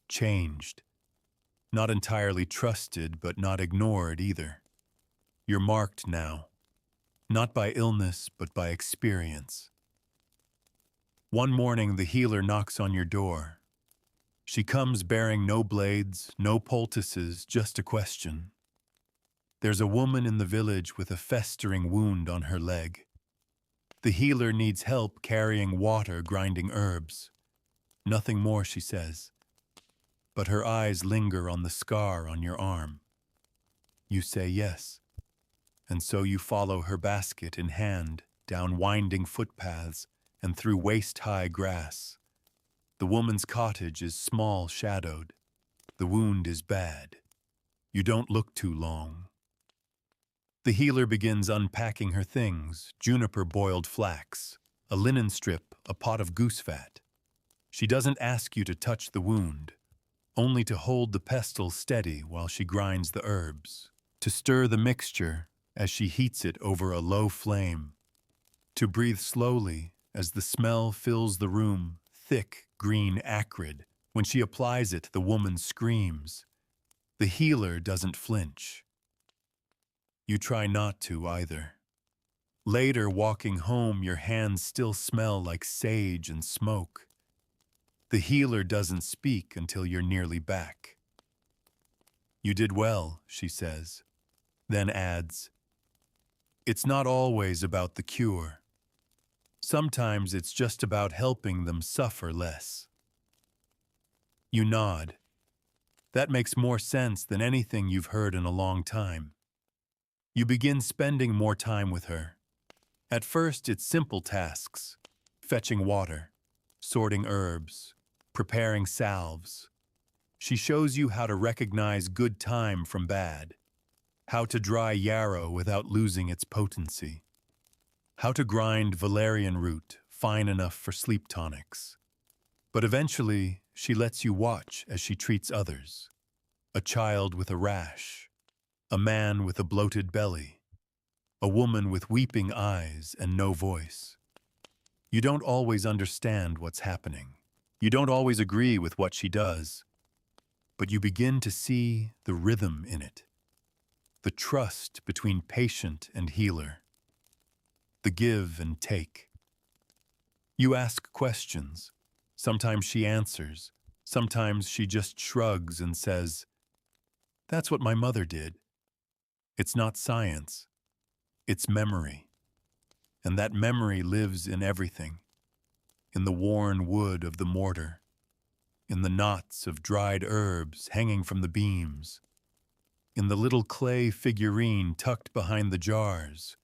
changed, not entirely trusted, but not ignored either. You're marked now, not by illness, but by experience. One morning, the healer knocks on your door. She comes bearing no blades, no poultices, just a question. There's a woman in the village with a festering wound on her leg. The healer needs help carrying water, grinding herbs. Nothing more, she says. But her eyes linger on the scar on your arm. You say yes. And so you follow her basket in hand, down winding footpaths and through waist-high grass. The woman's cottage is small, shadowed. The wound is bad. You don't look too long. The healer begins unpacking her things: juniper boiled flax, a linen strip, a pot of goose fat. She doesn't ask you to touch the wound, only to hold the pestle steady while she grinds the herbs, to stir the mixture as she heats it over a low flame, to breathe slowly as the smell fills the room, thick, green, acrid. When she applies it, the woman screams. The healer doesn't flinch. You try not to either. Later, walking home, your hands still smell like sage and smoke. The healer doesn't speak until you're nearly back. You did well, she says, then adds, it's not always about the cure. Sometimes it's just about helping them suffer less. You nod. That makes more sense than anything you've heard in a long time. You begin spending more time with her. At first, it's simple tasks: fetching water, sorting herbs, preparing salves. She shows you how to recognize good time from bad, how to dry yarrow without losing its potency, how to grind valerian root fine enough for sleep tonics. But eventually, she lets you watch as she treats others: a child with a rash, a man with a bloated belly, a woman with weeping eyes and no voice. You don't always understand what's happening. You don't always agree with what she does, but you begin to see the rhythm in it, the trust between patient and healer, the give and take. You ask questions. Sometimes she answers. Sometimes she just shrugs and says, "That's what my mother did." It's not science. It's memory. And that memory lives in everything: in the worn wood of the mortar, in the knots of dried herbs hanging from the beams, in the little clay figurine tucked behind the jars,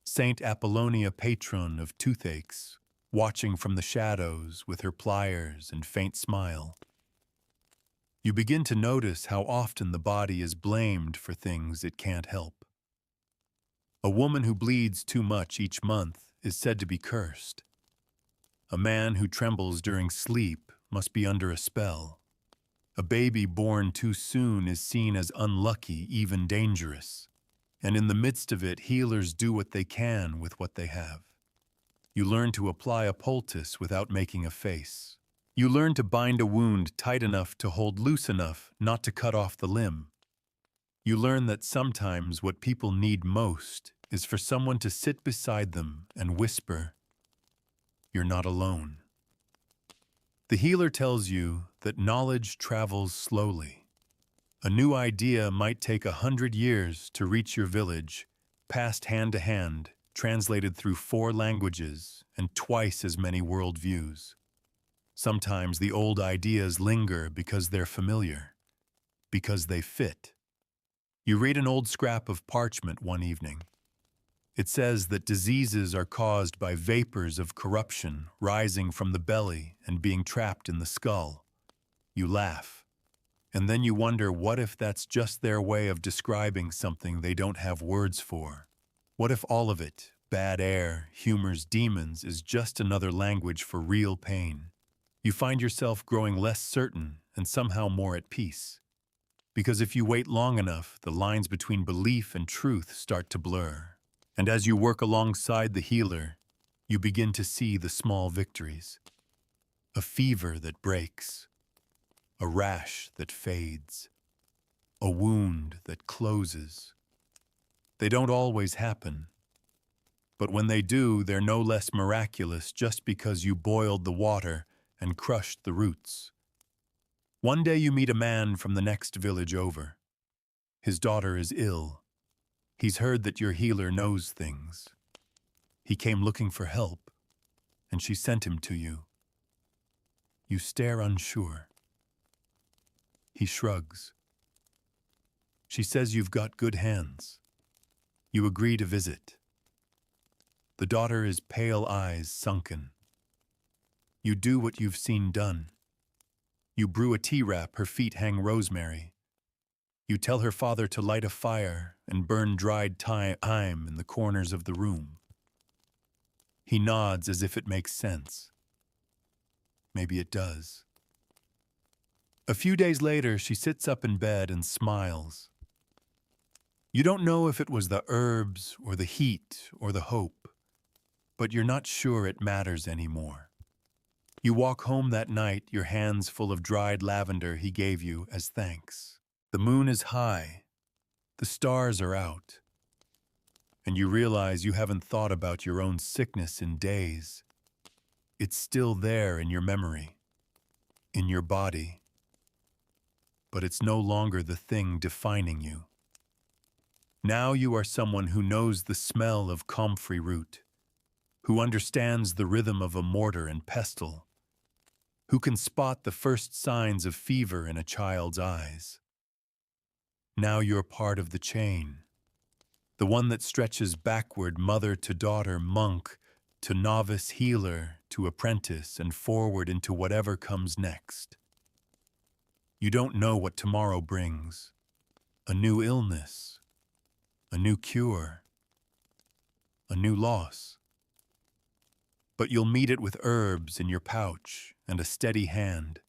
Saint Apollonia, patron of toothaches, watching from the shadows with her pliers and faint smile. You begin to notice how often the body is blamed for things it can't help. A woman who bleeds too much each month is said to be cursed. A man who trembles during sleep must be under a spell. A baby born too soon is seen as unlucky, even dangerous. And in the midst of it, healers do what they can with what they have. You learn to apply a poultice without making a face. You learn to bind a wound tight enough to hold loose enough not to cut off the limb. You learn that sometimes what people need most is for someone to sit beside them and whisper, "You're not alone." The healer tells you that knowledge travels slowly. A new idea might take 100 years to reach your village, passed hand to hand, translated through 4 languages and twice as many worldviews. Sometimes the old ideas linger because they're familiar, because they fit. You read an old scrap of parchment one evening. It says that diseases are caused by vapors of corruption rising from the belly and being trapped in the skull. You laugh. And then you wonder, what if that's just their way of describing something they don't have words for? What if all of it, bad air, humors, demons, is just another language for real pain? You find yourself growing less certain and somehow more at peace. Because if you wait long enough, the lines between belief and truth start to blur. And as you work alongside the healer, you begin to see the small victories. A fever that breaks, a rash that fades, a wound that closes. They don't always happen, but when they do, they're no less miraculous just because you boiled the water and crushed the roots. One day you meet a man from the next village over. His daughter is ill. He's heard that your healer knows things. He came looking for help, and she sent him to you. You stare unsure. He shrugs. She says you've got good hands. You agree to visit. The daughter is pale eyes sunken. You do what you've seen done. You brew a tea wrap, her feet hang rosemary. You tell her father to light a fire and burn dried thyme in the corners of the room. He nods as if it makes sense. Maybe it does. A few days later, she sits up in bed and smiles. You don't know if it was the herbs or the heat or the hope, but you're not sure it matters anymore. You walk home that night, your hands full of dried lavender he gave you as thanks. The moon is high, the stars are out, and you realize you haven't thought about your own sickness in days. It's still there in your memory, in your body, but it's no longer the thing defining you. Now you are someone who knows the smell of comfrey root, who understands the rhythm of a mortar and pestle, who can spot the first signs of fever in a child's eyes. Now you're part of the chain, the one that stretches backward, mother to daughter, monk to novice healer to apprentice, and forward into whatever comes next. You don't know what tomorrow brings. A new illness, a new cure, a new loss. But you'll meet it with herbs in your pouch and a steady hand,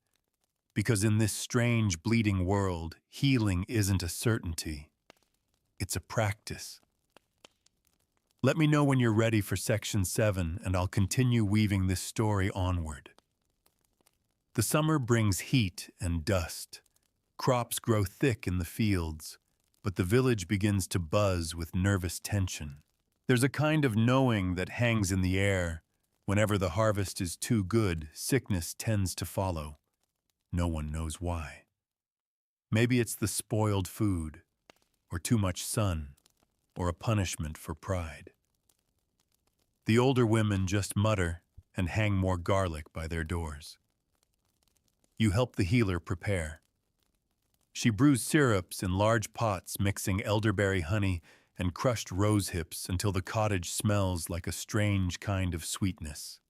because in this strange, bleeding world, healing isn't a certainty. It's a practice. Let me know when you're ready for Section 7, and I'll continue weaving this story onward. The summer brings heat and dust. Crops grow thick in the fields, but the village begins to buzz with nervous tension. There's a kind of knowing that hangs in the air. Whenever the harvest is too good, sickness tends to follow. No one knows why. Maybe it's the spoiled food, or too much sun, or a punishment for pride. The older women just mutter and hang more garlic by their doors. You help the healer prepare. She brews syrups in large pots, mixing elderberry honey and crushed rose hips until the cottage smells like a strange kind of sweetness.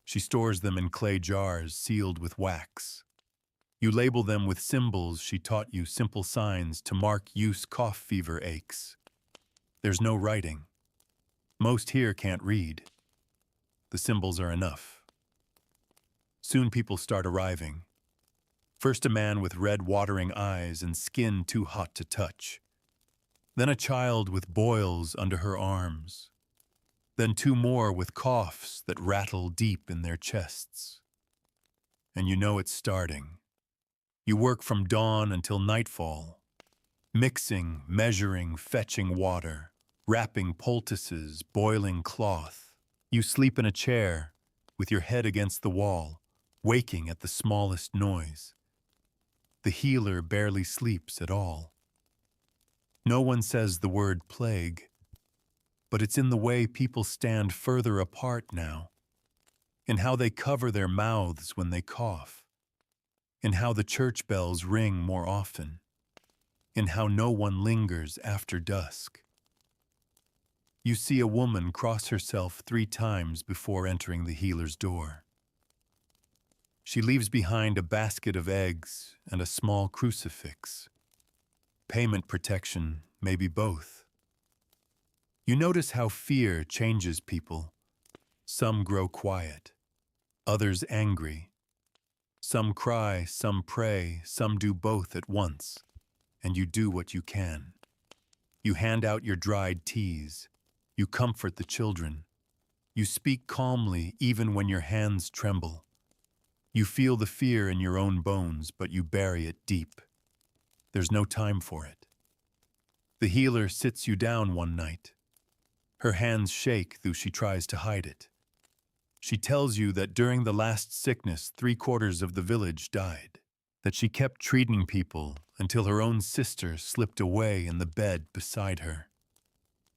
She stores them in clay jars sealed with wax. You label them with symbols she taught you, simple signs to mark use cough fever aches. There's no writing. Most here can't read. The symbols are enough. Soon people start arriving. First a man with red watering eyes and skin too hot to touch. Then a child with boils under her arms. Then two more with coughs that rattle deep in their chests. And you know it's starting. You work from dawn until nightfall, mixing, measuring, fetching water, wrapping poultices, boiling cloth. You sleep in a chair, with your head against the wall, waking at the smallest noise. The healer barely sleeps at all. No one says the word plague, but it's in the way people stand further apart now, in how they cover their mouths when they cough, in how the church bells ring more often, in how no one lingers after dusk. You see a woman cross herself 3 times before entering the healer's door. She leaves behind a basket of eggs and a small crucifix. Payment protection, maybe both. You notice how fear changes people. Some grow quiet, others angry, Some cry, some pray, some do both at once, and you do what you can. You hand out your dried teas. You comfort the children. You speak calmly even when your hands tremble. You feel the fear in your own bones, but you bury it deep. There's no time for it. The healer sits you down one night. Her hands shake though she tries to hide it. She tells you that during the last sickness, 3/4 of the village died. That she kept treating people until her own sister slipped away in the bed beside her.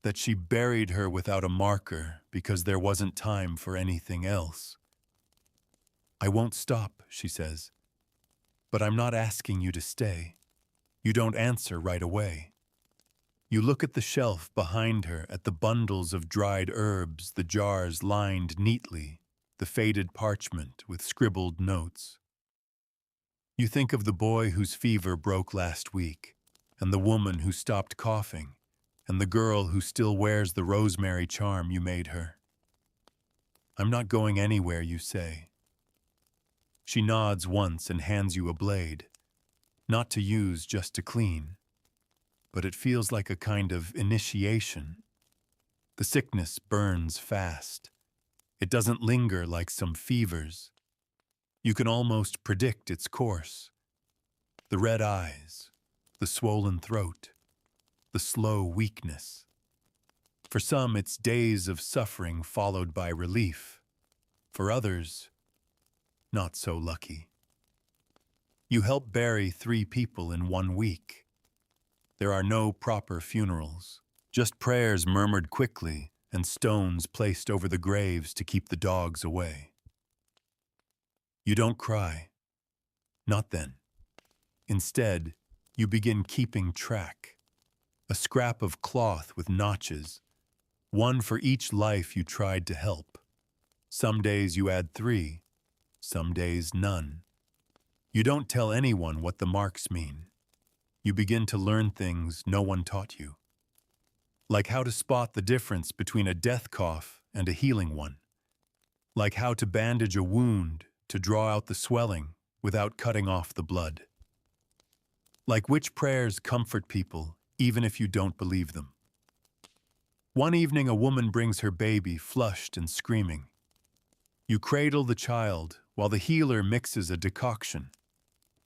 That she buried her without a marker because there wasn't time for anything else. I won't stop, she says, but I'm not asking you to stay. You don't answer right away. You look at the shelf behind her, at the bundles of dried herbs, the jars lined neatly, the faded parchment with scribbled notes. You think of the boy whose fever broke last week, and the woman who stopped coughing, and the girl who still wears the rosemary charm you made her. I'm not going anywhere, you say. She nods once and hands you a blade, not to use, just to clean. But it feels like a kind of initiation. The sickness burns fast. It doesn't linger like some fevers. You can almost predict its course. The red eyes, the swollen throat, the slow weakness. For some, it's days of suffering followed by relief. For others, not so lucky. You help bury 3 people in 1 week. There are no proper funerals, just prayers murmured quickly and stones placed over the graves to keep the dogs away. You don't cry. Not then. Instead, you begin keeping track. A scrap of cloth with notches, one for each life you tried to help. Some days you add 3, some days none. You don't tell anyone what the marks mean. You begin to learn things no one taught you. Like how to spot the difference between a death cough and a healing one. Like how to bandage a wound to draw out the swelling without cutting off the blood. Like which prayers comfort people even if you don't believe them. One evening a woman brings her baby flushed and screaming. You cradle the child while the healer mixes a decoction.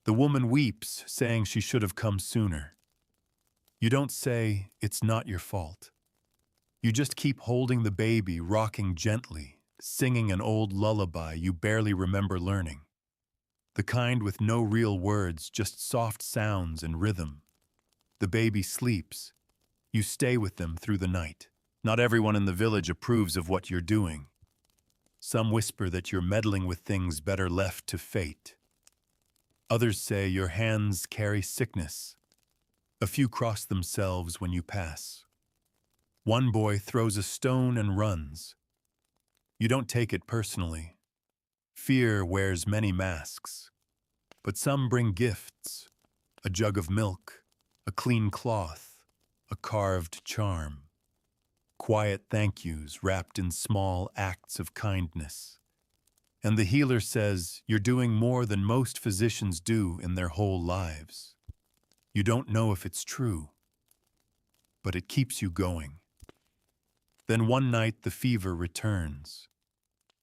The woman weeps, saying she should have come sooner. You don't say, it's not your fault. You just keep holding the baby, rocking gently, singing an old lullaby you barely remember learning. The kind with no real words, just soft sounds and rhythm. The baby sleeps. You stay with them through the night. Not everyone in the village approves of what you're doing. Some whisper that you're meddling with things better left to fate. Others say your hands carry sickness. A few cross themselves when you pass. One boy throws a stone and runs. You don't take it personally. Fear wears many masks. But some bring gifts. A jug of milk, a clean cloth, a carved charm. Quiet thank yous wrapped in small acts of kindness. And the healer says you're doing more than most physicians do in their whole lives. You don't know if it's true, but it keeps you going. Then one night the fever returns.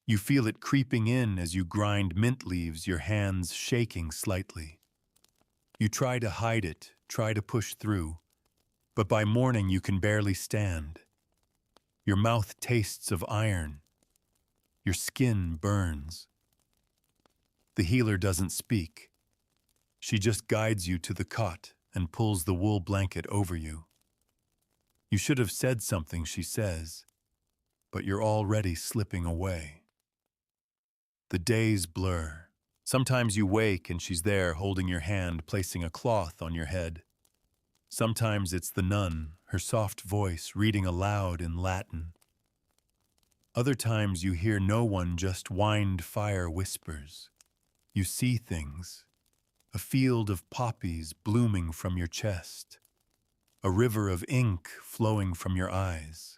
You feel it creeping in as you grind mint leaves, your hands shaking slightly. You try to hide it, try to push through, but by morning you can barely stand. Your mouth tastes of iron. Your skin burns. The healer doesn't speak. She just guides you to the cot and pulls the wool blanket over you. You should have said something, she says, but you're already slipping away. The days blur. Sometimes you wake and she's there holding your hand, placing a cloth on your head. Sometimes it's the nun, her soft voice reading aloud in Latin. Other times you hear no one, just wind fire whispers. You see things. A field of poppies blooming from your chest. A river of ink flowing from your eyes.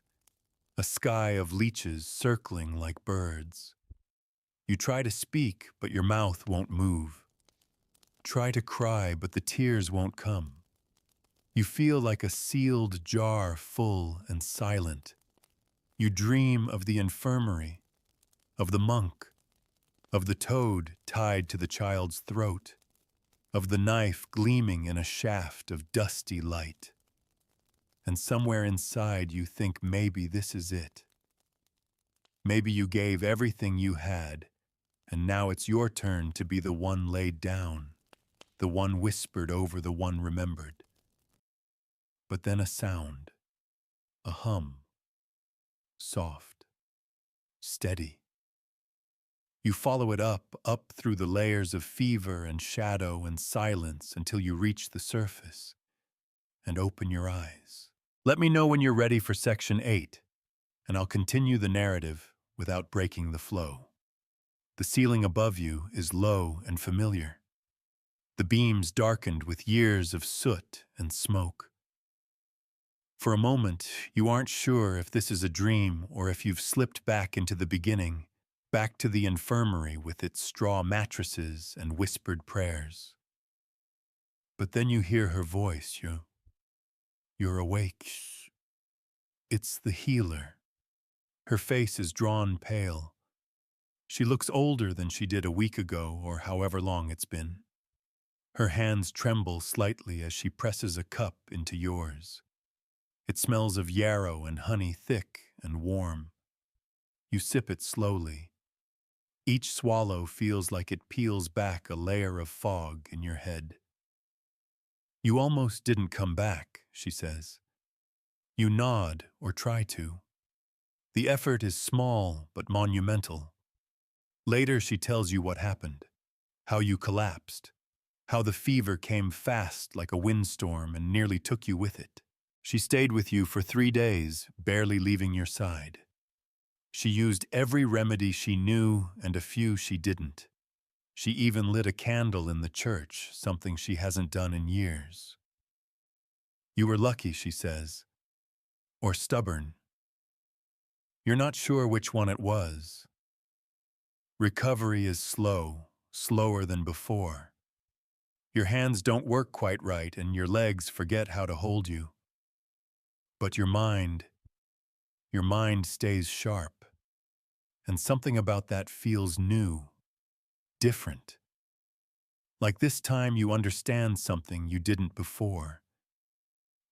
A sky of leeches circling like birds. You try to speak, but your mouth won't move. Try to cry, but the tears won't come. You feel like a sealed jar, full and silent. You dream of the infirmary, of the monk, of the toad tied to the child's throat, of the knife gleaming in a shaft of dusty light. And somewhere inside you think maybe this is it. Maybe you gave everything you had, and now it's your turn to be the one laid down, the one whispered over, the one remembered. But then a sound, a hum, soft, steady. You follow it up through the layers of fever and shadow and silence until you reach the surface and open your eyes. Let me know when you're ready for Section 8, and I'll continue the narrative without breaking the flow. The ceiling above you is low and familiar, the beams darkened with years of soot and smoke. For a moment, you aren't sure if this is a dream or if you've slipped back into the beginning, back to the infirmary with its straw mattresses and whispered prayers. But then you hear her voice. You're awake. It's the healer. Her face is drawn pale. She looks older than she did a week ago or however long it's been. Her hands tremble slightly as she presses a cup into yours. It smells of yarrow and honey, thick and warm. You sip it slowly. Each swallow feels like it peels back a layer of fog in your head. You almost didn't come back, she says. You nod or try to. The effort is small but monumental. Later she tells you what happened, how you collapsed, how the fever came fast like a windstorm and nearly took you with it. She stayed with you for 3 days, barely leaving your side. She used every remedy she knew and a few she didn't. She even lit a candle in the church, something she hasn't done in years. You were lucky, she says, or stubborn. You're not sure which one it was. Recovery is slow, slower than before. Your hands don't work quite right and your legs forget how to hold you. But your mind stays sharp. And something about that feels new, different. Like this time you understand something you didn't before.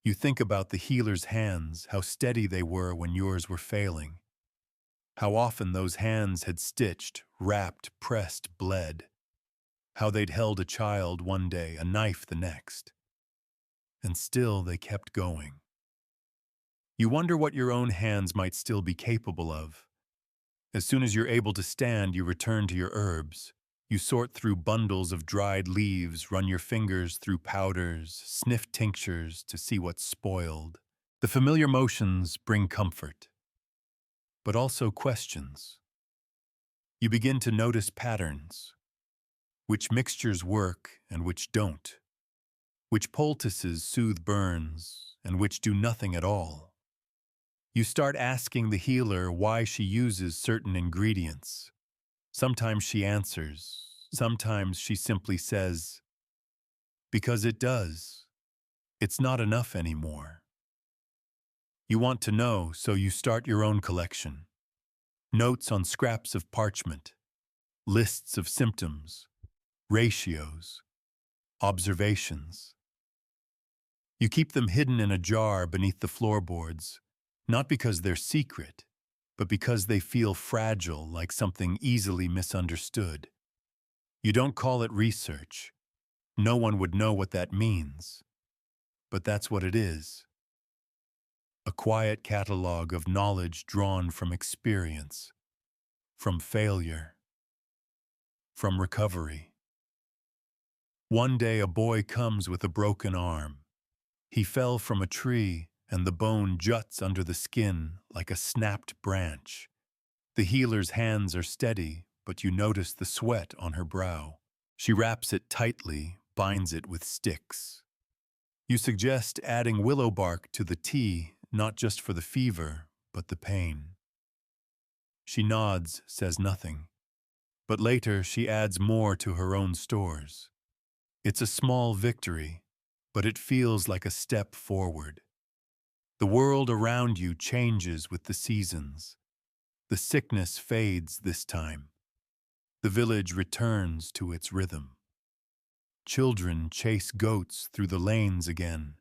You think about the healer's hands, how steady they were when yours were failing. How often those hands had stitched, wrapped, pressed, bled. How they'd held a child one day, a knife the next. And still they kept going. You wonder what your own hands might still be capable of. As soon as you're able to stand, you return to your herbs. You sort through bundles of dried leaves, run your fingers through powders, sniff tinctures to see what's spoiled. The familiar motions bring comfort, but also questions. You begin to notice patterns, which mixtures work and which don't, which poultices soothe burns and which do nothing at all. You start asking the healer why she uses certain ingredients. Sometimes she answers, sometimes she simply says, "Because it does. It's not enough anymore." You want to know, so you start your own collection. Notes on scraps of parchment, lists of symptoms, ratios, observations. You keep them hidden in a jar beneath the floorboards, not because they're secret, but because they feel fragile, like something easily misunderstood. You don't call it research. No one would know what that means. But that's what it is. A quiet catalog of knowledge drawn from experience, from failure, from recovery. One day a boy comes with a broken arm. He fell from a tree, and the bone juts under the skin like a snapped branch. The healer's hands are steady, but you notice the sweat on her brow. She wraps it tightly, binds it with sticks. You suggest adding willow bark to the tea, not just for the fever, but the pain. She nods, says nothing. But later she adds more to her own stores. It's a small victory, but it feels like a step forward. The world around you changes with the seasons. The sickness fades this time. The village returns to its rhythm. Children chase goats through the lanes again.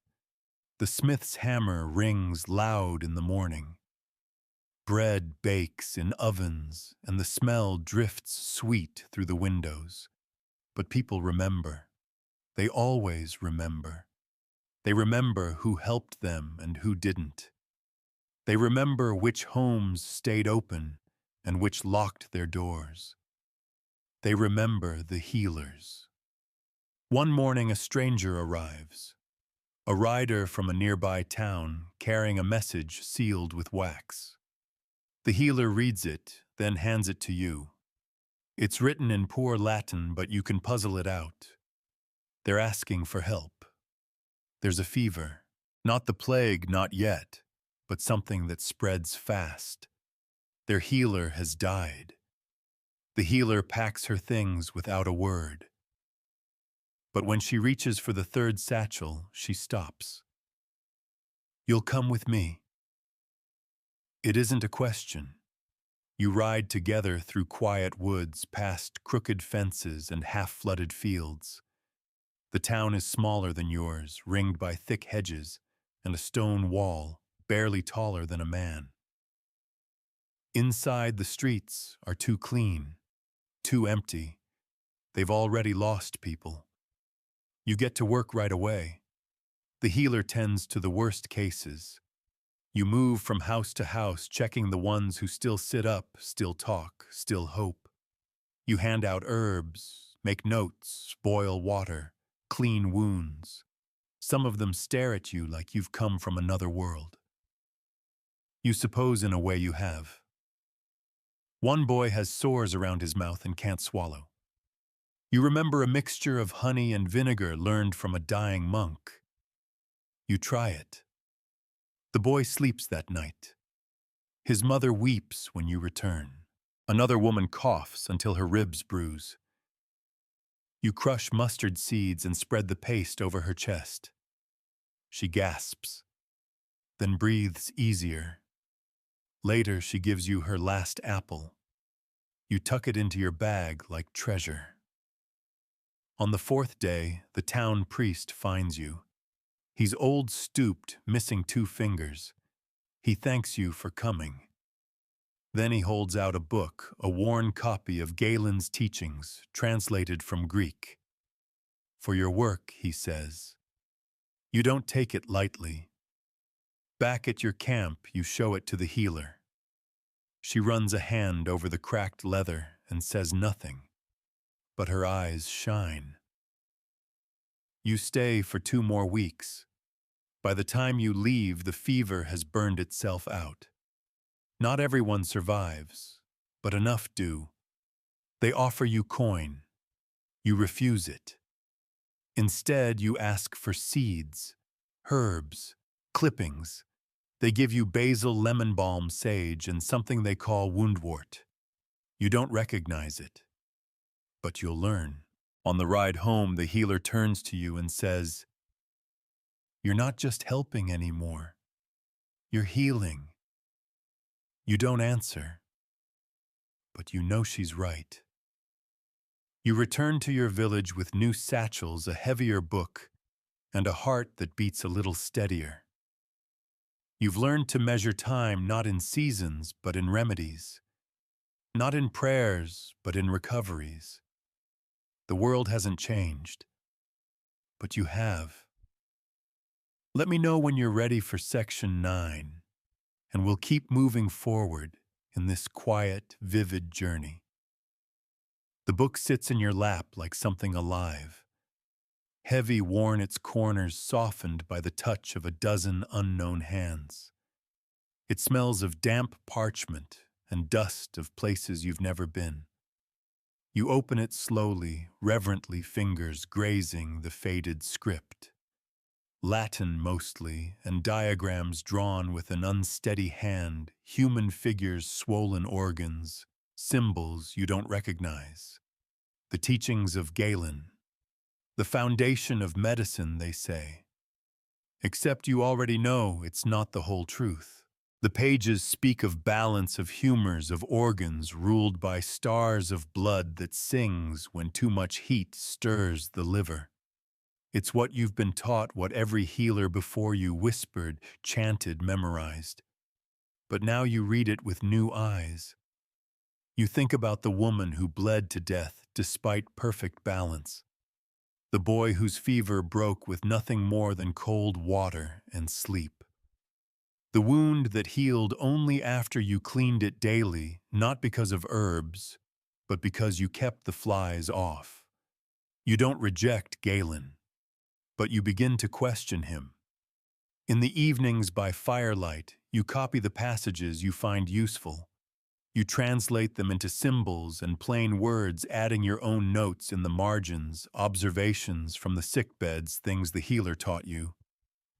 The smith's hammer rings loud in the morning. Bread bakes in ovens, and the smell drifts sweet through the windows. But people remember. They always remember. They remember who helped them and who didn't. They remember which homes stayed open and which locked their doors. They remember the healers. One morning a stranger arrives, a rider from a nearby town carrying a message sealed with wax. The healer reads it, then hands it to you. It's written in poor Latin, but you can puzzle it out. They're asking for help. There's a fever, not the plague, not yet, but something that spreads fast. Their healer has died. The healer packs her things without a word. But when she reaches for the third satchel, she stops. You'll come with me. It isn't a question. You ride together through quiet woods, past crooked fences and half-flooded fields. The town is smaller than yours, ringed by thick hedges and a stone wall barely taller than a man. Inside, the streets are too clean, too empty. They've already lost people. You get to work right away. The healer tends to the worst cases. You move from house to house, checking the ones who still sit up, still talk, still hope. You hand out herbs, make notes, boil water, clean wounds. Some of them stare at you like you've come from another world. You suppose in a way you have. One boy has sores around his mouth and can't swallow. You remember a mixture of honey and vinegar learned from a dying monk. You try it. The boy sleeps that night. His mother weeps when you return. Another woman coughs until her ribs bruise. You crush mustard seeds and spread the paste over her chest. She gasps, then breathes easier. Later, she gives you her last apple. You tuck it into your bag like treasure. On the fourth day, the town priest finds you. He's old, stooped, missing 2 fingers. He thanks you for coming. Then he holds out a book, a worn copy of Galen's teachings, translated from Greek. For your work, he says. You don't take it lightly. Back at your camp, you show it to the healer. She runs a hand over the cracked leather and says nothing, but her eyes shine. You stay for 2 more weeks. By the time you leave, the fever has burned itself out. Not everyone survives, but enough do. They offer you coin. You refuse it. Instead, you ask for seeds, herbs, clippings. They give you basil, lemon balm, sage, and something they call woundwort. You don't recognize it, but you'll learn. On the ride home, the healer turns to you and says, "You're not just helping anymore. You're healing." You don't answer, but you know she's right. You return to your village with new satchels, a heavier book, and a heart that beats a little steadier. You've learned to measure time not in seasons, but in remedies. Not in prayers, but in recoveries. The world hasn't changed, but you have. Let me know when you're ready for Section 9, and we'll keep moving forward in this quiet, vivid journey. The book sits in your lap like something alive, heavy, worn, its corners softened by the touch of a dozen unknown hands. It smells of damp parchment and dust of places you've never been. You open it slowly, reverently, fingers grazing the faded script. Latin mostly, and diagrams drawn with an unsteady hand, human figures, swollen organs, symbols you don't recognize. The teachings of Galen, the foundation of medicine, they say. Except you already know it's not the whole truth. The pages speak of balance of humors, of organs ruled by stars of blood that sings when too much heat stirs the liver. It's what you've been taught, what every healer before you whispered, chanted, memorized. But now you read it with new eyes. You think about the woman who bled to death despite perfect balance. The boy whose fever broke with nothing more than cold water and sleep. The wound that healed only after you cleaned it daily, not because of herbs, but because you kept the flies off. You don't reject Galen, but you begin to question him. In the evenings by firelight, you copy the passages you find useful. You translate them into symbols and plain words, adding your own notes in the margins, observations from the sickbeds, things the healer taught you,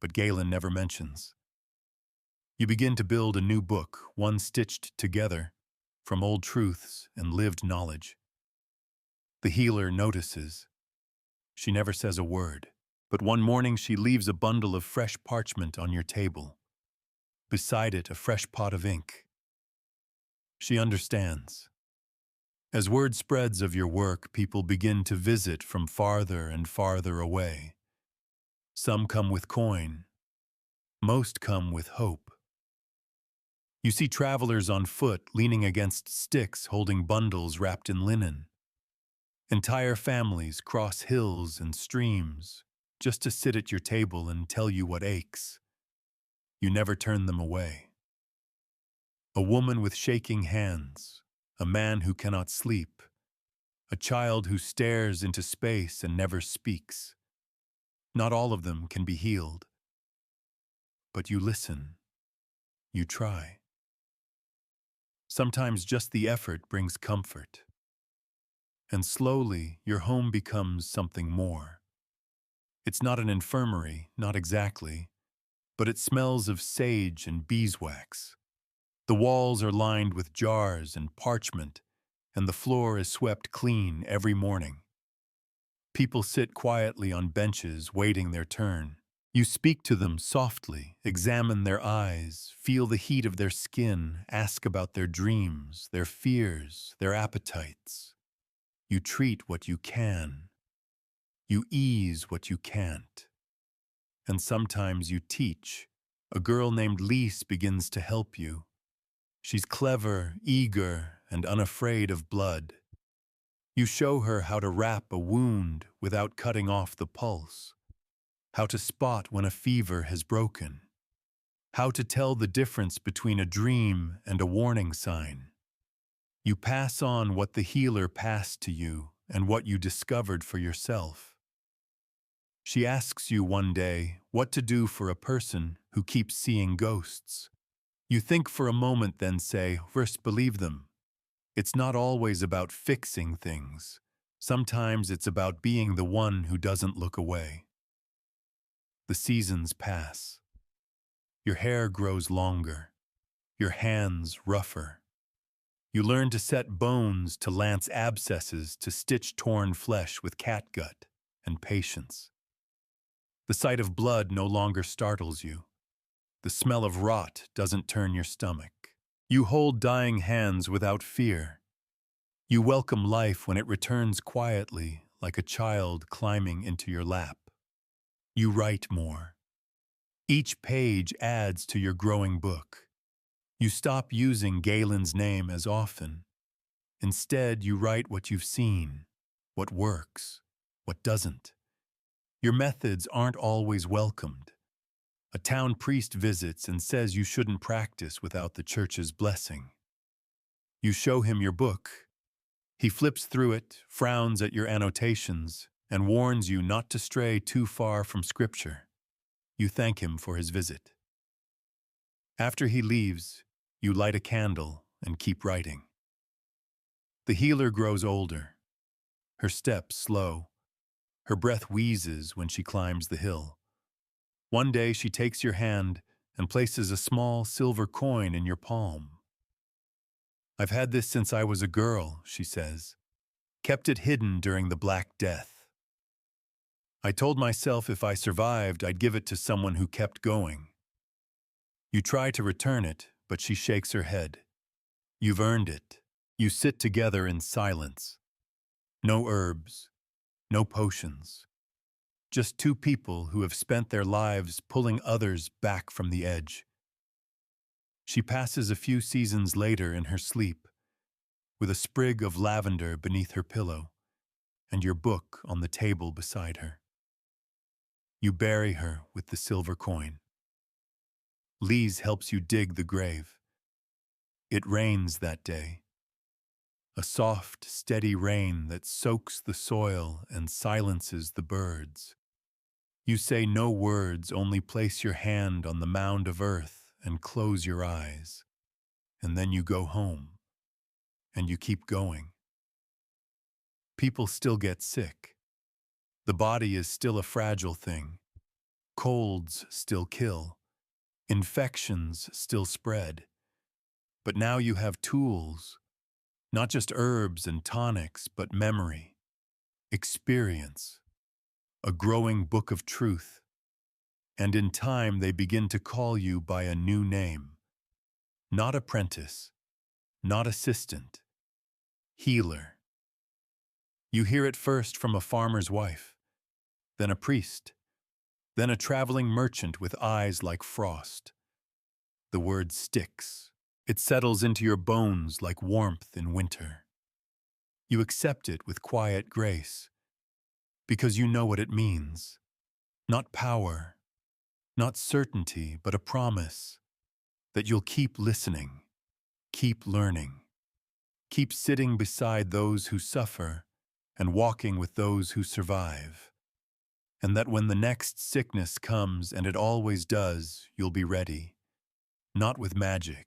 but Galen never mentions. You begin to build a new book, one stitched together from old truths and lived knowledge. The healer notices. She never says a word, but one morning she leaves a bundle of fresh parchment on your table. Beside it, a fresh pot of ink. She understands. As word spreads of your work, people begin to visit from farther and farther away. Some come with coin. Most come with hope. You see travelers on foot leaning against sticks holding bundles wrapped in linen. Entire families cross hills and streams just to sit at your table and tell you what aches. You never turn them away. A woman with shaking hands, a man who cannot sleep, a child who stares into space and never speaks. Not all of them can be healed. But you listen. You try. Sometimes just the effort brings comfort. And slowly, your home becomes something more. It's not an infirmary, not exactly, but it smells of sage and beeswax. The walls are lined with jars and parchment, and the floor is swept clean every morning. People sit quietly on benches waiting their turn. You speak to them softly, examine their eyes, feel the heat of their skin, ask about their dreams, their fears, their appetites. You treat what you can. You ease what you can't. And sometimes you teach. A girl named Lise begins to help you. She's clever, eager, and unafraid of blood. You show her how to wrap a wound without cutting off the pulse, how to spot when a fever has broken, how to tell the difference between a dream and a warning sign. You pass on what the healer passed to you and what you discovered for yourself. She asks you one day what to do for a person who keeps seeing ghosts. You think for a moment, then say, first believe them. It's not always about fixing things. Sometimes it's about being the one who doesn't look away. The seasons pass. Your hair grows longer. Your hands rougher. You learn to set bones, to lance abscesses, to stitch torn flesh with catgut and patience. The sight of blood no longer startles you. The smell of rot doesn't turn your stomach. You hold dying hands without fear. You welcome life when it returns quietly, like a child climbing into your lap. You write more. Each page adds to your growing book. You stop using Galen's name as often. Instead, you write what you've seen, what works, what doesn't. Your methods aren't always welcomed. A town priest visits and says you shouldn't practice without the church's blessing. You show him your book. He flips through it, frowns at your annotations, and warns you not to stray too far from Scripture. You thank him for his visit. After he leaves, you light a candle and keep writing. The healer grows older. Her steps slow. Her breath wheezes when she climbs the hill. One day she takes your hand and places a small silver coin in your palm. I've had this since I was a girl, she says. Kept it hidden during the Black Death. I told myself if I survived, I'd give it to someone who kept going. You try to return it, but she shakes her head. You've earned it. You sit together in silence. No herbs, no potions. Just two people who have spent their lives pulling others back from the edge. She passes a few seasons later in her sleep, with a sprig of lavender beneath her pillow and your book on the table beside her. You bury her with the silver coin. Lise helps you dig the grave. It rains that day. A soft, steady rain that soaks the soil and silences the birds. You say no words, only place your hand on the mound of earth and close your eyes. And then you go home. And you keep going. People still get sick. The body is still a fragile thing. Colds still kill. Infections still spread. But now you have tools, not just herbs and tonics, but memory, experience, a growing book of truth. And in time they begin to call you by a new name. Not apprentice, not assistant, healer. You hear it first from a farmer's wife, then a priest, then a traveling merchant with eyes like frost. The word sticks. It settles into your bones like warmth in winter. You accept it with quiet grace, because you know what it means. Not power, not certainty, but a promise that you'll keep listening, keep learning, keep sitting beside those who suffer and walking with those who survive. And that when the next sickness comes, and it always does, you'll be ready. Not with magic,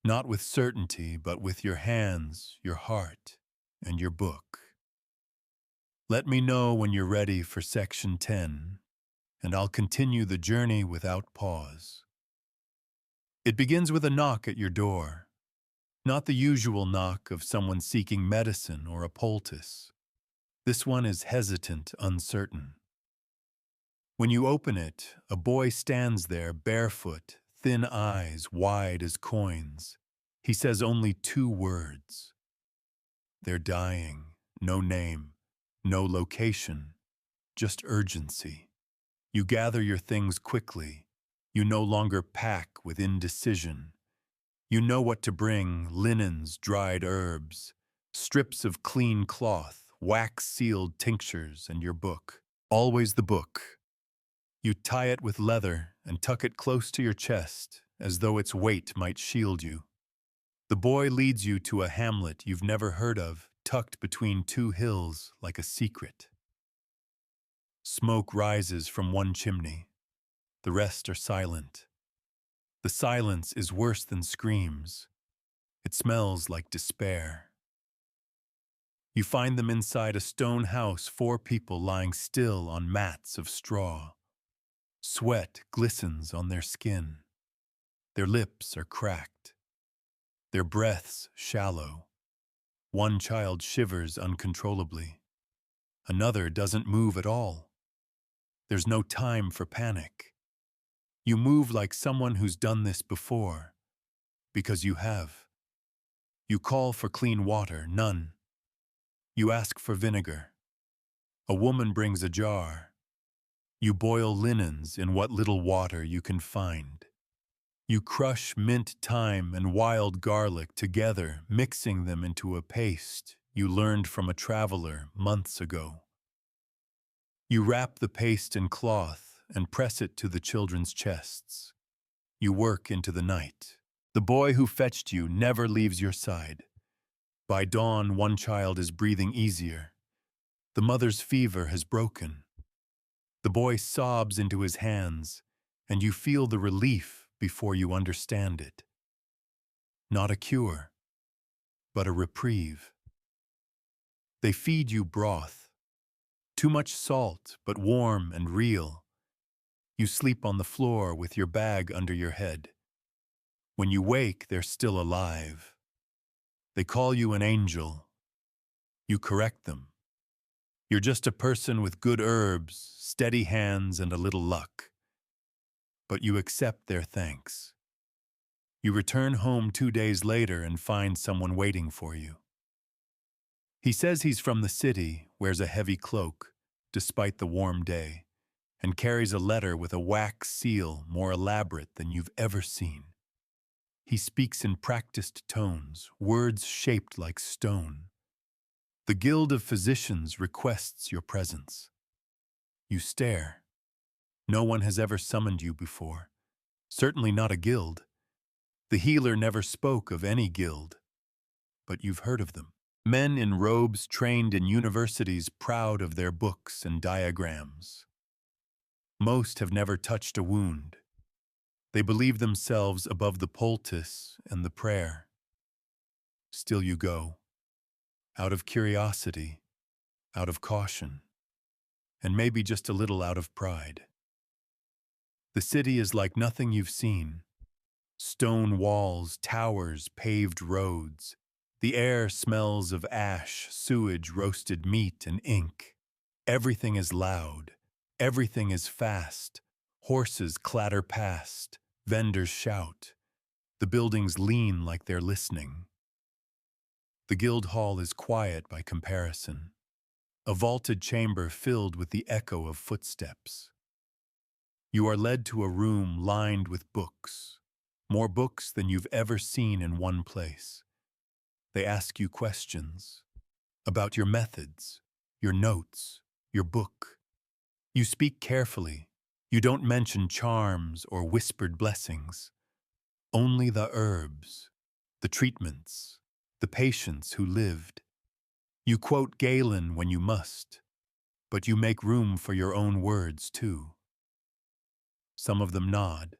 not with certainty, but with your hands, your heart, and your book. Let me know when you're ready for Section 10, and I'll continue the journey without pause. It begins with a knock at your door, not the usual knock of someone seeking medicine or a poultice. This one is hesitant, uncertain. When you open it, a boy stands there barefoot, thin eyes wide as coins. He says only 2 words. They're dying, no name, no location, just urgency. You gather your things quickly. You no longer pack with indecision. You know what to bring: linens, dried herbs, strips of clean cloth, wax-sealed tinctures, and your book. Always the book. You tie it with leather and tuck it close to your chest, as though its weight might shield you. The boy leads you to a hamlet you've never heard of, tucked between 2 hills like a secret. Smoke rises from one chimney. The rest are silent. The silence is worse than screams. It smells like despair. You find them inside a stone house, 4 people lying still on mats of straw. Sweat glistens on their skin. Their lips are cracked. Their breaths shallow. One child shivers uncontrollably. Another doesn't move at all. There's no time for panic. You move like someone who's done this before, because you have. You call for clean water, none. You ask for vinegar. A woman brings a jar. You boil linens in what little water you can find. You crush mint, thyme, and wild garlic together, mixing them into a paste you learned from a traveler months ago. You wrap the paste in cloth and press it to the children's chests. You work into the night. The boy who fetched you never leaves your side. By dawn, one child is breathing easier. The mother's fever has broken. The boy sobs into his hands, and you feel the relief before you understand it. Not a cure, but a reprieve. They feed you broth. Too much salt, but warm and real. You sleep on the floor with your bag under your head. When you wake, they're still alive. They call you an angel. You correct them. You're just a person with good herbs, steady hands, and a little luck. But you accept their thanks. You return home 2 days later and find someone waiting for you. He says he's from the city, wears a heavy cloak, despite the warm day, and carries a letter with a wax seal more elaborate than you've ever seen. He speaks in practiced tones, words shaped like stone. The Guild of Physicians requests your presence. You stare. No one has ever summoned you before. Certainly not a guild. The healer never spoke of any guild, but you've heard of them. Men in robes trained in universities proud of their books and diagrams. Most have never touched a wound. They believe themselves above the poultice and the prayer. Still you go, out of curiosity, out of caution, and maybe just a little out of pride. The city is like nothing you've seen. Stone walls, towers, paved roads. The air smells of ash, sewage, roasted meat, and ink. Everything is loud. Everything is fast. Horses clatter past. Vendors shout. The buildings lean like they're listening. The guild hall is quiet by comparison. A vaulted chamber filled with the echo of footsteps. You are led to a room lined with books. More books than you've ever seen in one place. They ask you questions about your methods, your notes, your book. You speak carefully. You don't mention charms or whispered blessings. Only the herbs, the treatments, the patients who lived. You quote Galen when you must, but you make room for your own words too. Some of them nod,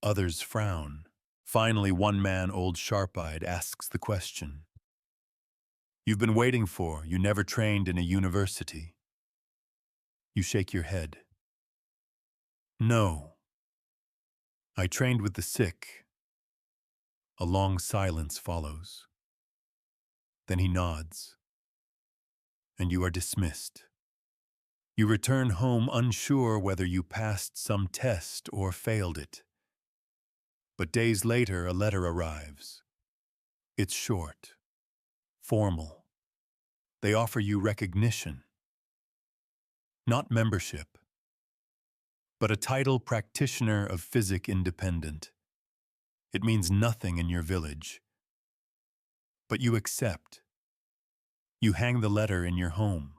others frown. Finally, one man, old sharp-eyed, asks the question. You've been waiting for, you never trained in a university. You shake your head. No. I trained with the sick. A long silence follows. Then he nods, and you are dismissed. You return home unsure whether you passed some test or failed it. But days later, a letter arrives. It's short, formal. They offer you recognition. Not membership, but a title practitioner of Physic Independent. It means nothing in your village. But you accept. You hang the letter in your home.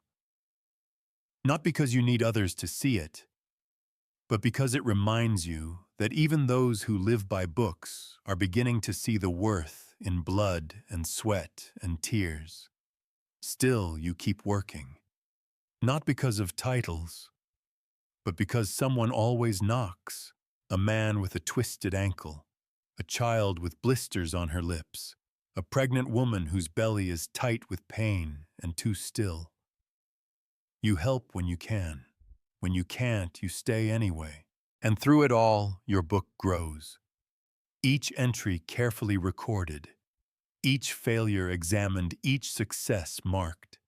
Not because you need others to see it, but because it reminds you that even those who live by books are beginning to see the worth in blood and sweat and tears. Still, you keep working. Not because of titles, but because someone always knocks. A man with a twisted ankle, a child with blisters on her lips, a pregnant woman whose belly is tight with pain and too still. You help when you can. When you can't, you stay anyway. And through it all, your book grows. Each entry carefully recorded, each failure examined, each success marked.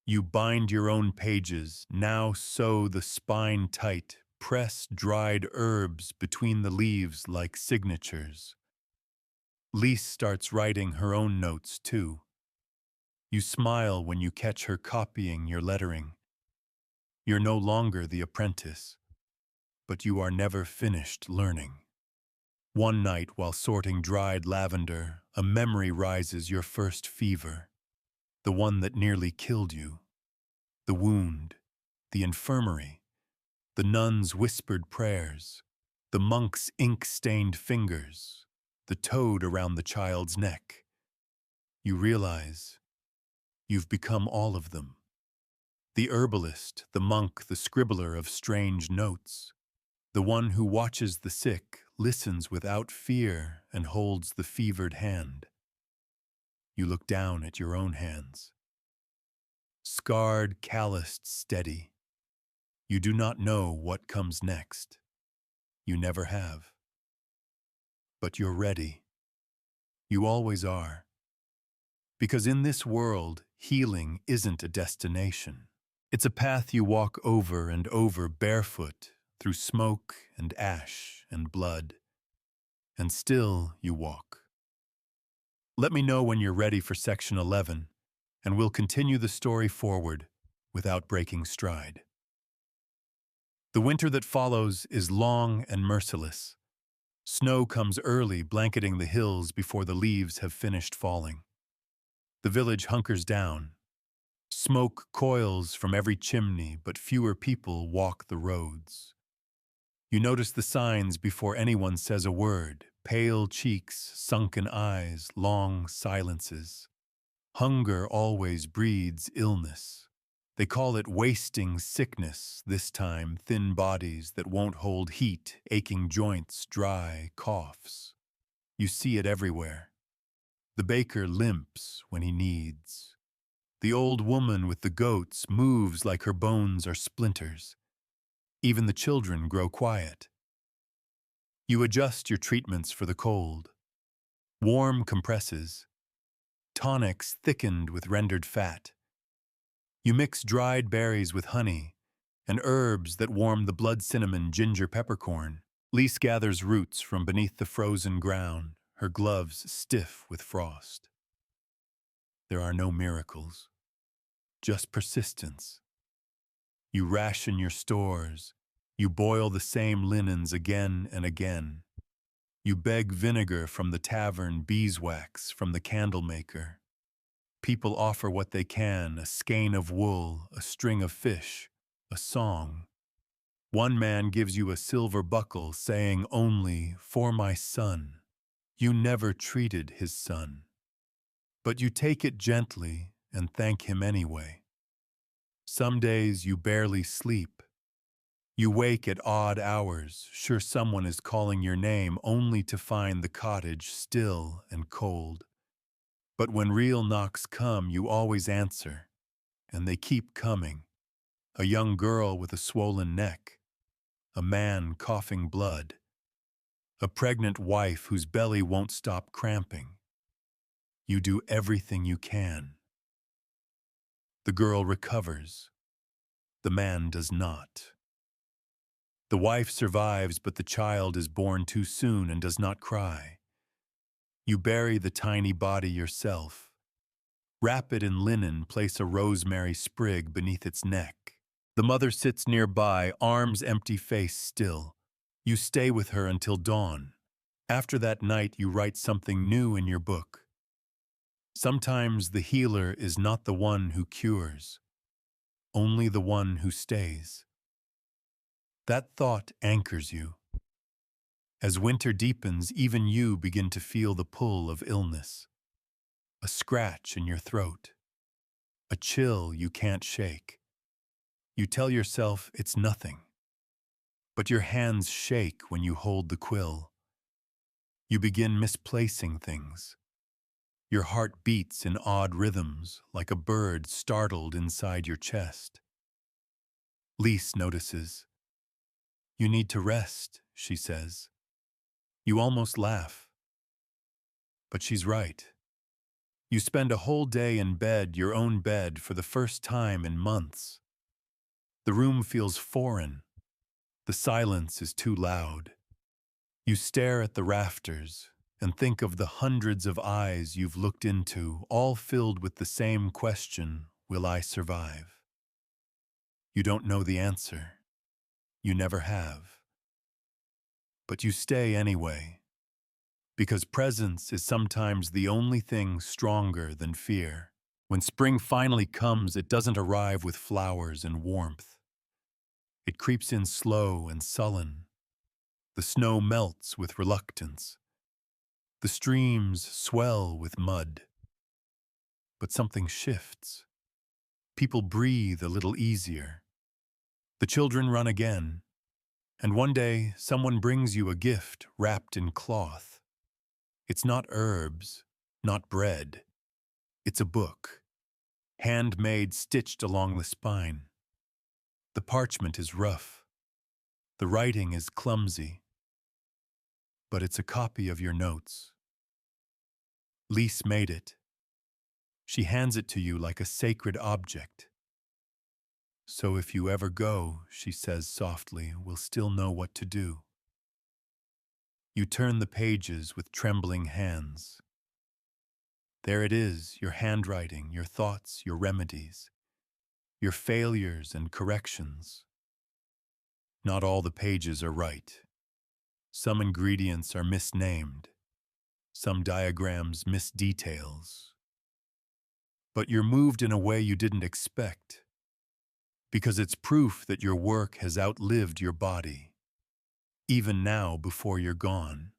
You bind your own pages, now sew the spine tight, press dried herbs between the leaves like signatures. Lise starts writing her own notes too. You smile when you catch her copying your lettering. You're no longer the apprentice, but you are never finished learning. One night while sorting dried lavender, a memory rises, your first fever, the one that nearly killed you, the wound, the infirmary, the nun's whispered prayers, the monk's ink-stained fingers, the toad around the child's neck. You realize you've become all of them. The herbalist, the monk, the scribbler of strange notes, the one who watches the sick, listens without fear, and holds the fevered hand. You look down at your own hands. Scarred, calloused, steady. You do not know what comes next. You never have. But you're ready. You always are. Because in this world, healing isn't a destination. It's a path you walk over and over barefoot through smoke and ash and blood. And still you walk. Let me know when you're ready for section 11, and we'll continue the story forward without breaking stride. The winter that follows is long and merciless. Snow comes early, blanketing the hills before the leaves have finished falling. The village hunkers down. Smoke coils from every chimney, but fewer people walk the roads. You notice the signs before anyone says a word: pale cheeks, sunken eyes, long silences. Hunger always breeds illness. They call it wasting sickness, this time thin bodies that won't hold heat, aching joints, dry coughs. You see it everywhere. The baker limps when he needs. The old woman with the goats moves like her bones are splinters. Even the children grow quiet. You adjust your treatments for the cold. Warm compresses. Tonics thickened with rendered fat. You mix dried berries with honey and herbs that warm the blood: cinnamon, ginger, peppercorn. Lise gathers roots from beneath the frozen ground, her gloves stiff with frost. There are no miracles, just persistence. You ration your stores. You boil the same linens again and again. You beg vinegar from the tavern, beeswax from the candle maker. People offer what they can: a skein of wool, a string of fish, a song. One man gives you a silver buckle, saying only, "For my son." You never treated his son. But you take it gently and thank him anyway. Some days you barely sleep. You wake at odd hours, sure someone is calling your name, only to find the cottage still and cold. But when real knocks come, you always answer, and they keep coming. A young girl with a swollen neck, a man coughing blood, a pregnant wife whose belly won't stop cramping. You do everything you can. The girl recovers. The man does not. The wife survives, but the child is born too soon and does not cry. You bury the tiny body yourself. Wrap it in linen, place a rosemary sprig beneath its neck. The mother sits nearby, arms empty, face still. You stay with her until dawn. After that night, you write something new in your book. Sometimes the healer is not the one who cures, only the one who stays. That thought anchors you. As winter deepens, even you begin to feel the pull of illness. A scratch in your throat. A chill you can't shake. You tell yourself it's nothing. But your hands shake when you hold the quill. You begin misplacing things. Your heart beats in odd rhythms, like a bird startled inside your chest. Lise notices. You need to rest, she says. You almost laugh. But she's right. You spend a whole day in bed, your own bed, for the first time in months. The room feels foreign. The silence is too loud. You stare at the rafters and think of the hundreds of eyes you've looked into, all filled with the same question: will I survive? You don't know the answer. You never have. But you stay anyway, because presence is sometimes the only thing stronger than fear. When spring finally comes, it doesn't arrive with flowers and warmth. It creeps in slow and sullen. The snow melts with reluctance. The streams swell with mud. But something shifts. People breathe a little easier. The children run again. And one day, someone brings you a gift wrapped in cloth. It's not herbs, not bread. It's a book, handmade, stitched along the spine. The parchment is rough. The writing is clumsy. But it's a copy of your notes. Lise made it. She hands it to you like a sacred object. So if you ever go, she says softly, we'll still know what to do. You turn the pages with trembling hands. There it is, your handwriting, your thoughts, your remedies, your failures and corrections. Not all the pages are right. Some ingredients are misnamed. Some diagrams miss details. But you're moved in a way you didn't expect, because it's proof that your work has outlived your body, even now before you're gone.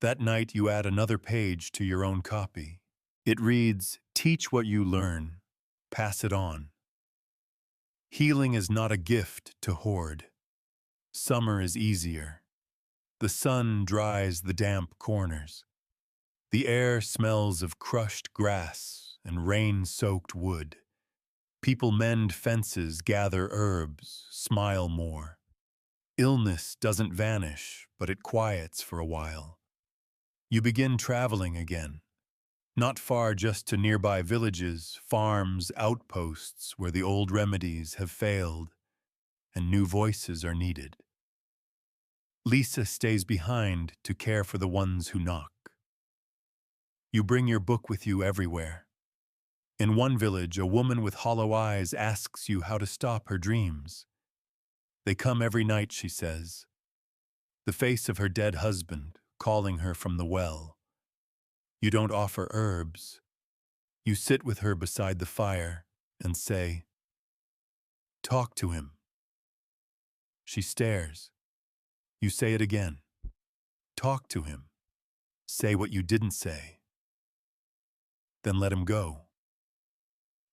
That night you add another page to your own copy. It reads, "Teach what you learn, pass it on." Healing is not a gift to hoard. Summer is easier. The sun dries the damp corners. The air smells of crushed grass and rain-soaked wood. People mend fences, gather herbs, smile more. Illness doesn't vanish, but it quiets for a while. You begin traveling again. Not far, just to nearby villages, farms, outposts where the old remedies have failed and new voices are needed. Lisa stays behind to care for the ones who knock. You bring your book with you everywhere. In one village, a woman with hollow eyes asks you how to stop her dreams. They come every night, she says. The face of her dead husband, calling her from the well. You don't offer herbs. You sit with her beside the fire and say, "Talk to him." She stares. You say it again. "Talk to him. Say what you didn't say." Then let him go.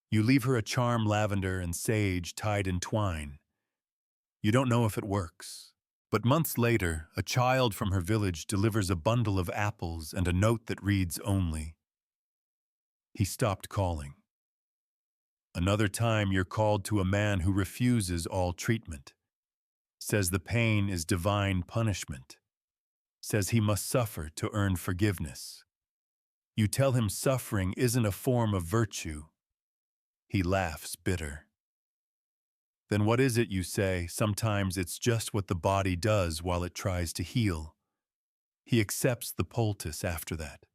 You leave her a charm lavender and sage tied in twine. You don't know if it works. But months later, a child from her village delivers a bundle of apples and a note that reads only, "He stopped calling." Another time you're called to a man who refuses all treatment, says the pain is divine punishment, says he must suffer to earn forgiveness. You tell him suffering isn't a form of virtue. He laughs bitter. Then what is it, you say? Sometimes it's just what the body does while it tries to heal. He accepts the poultice after that.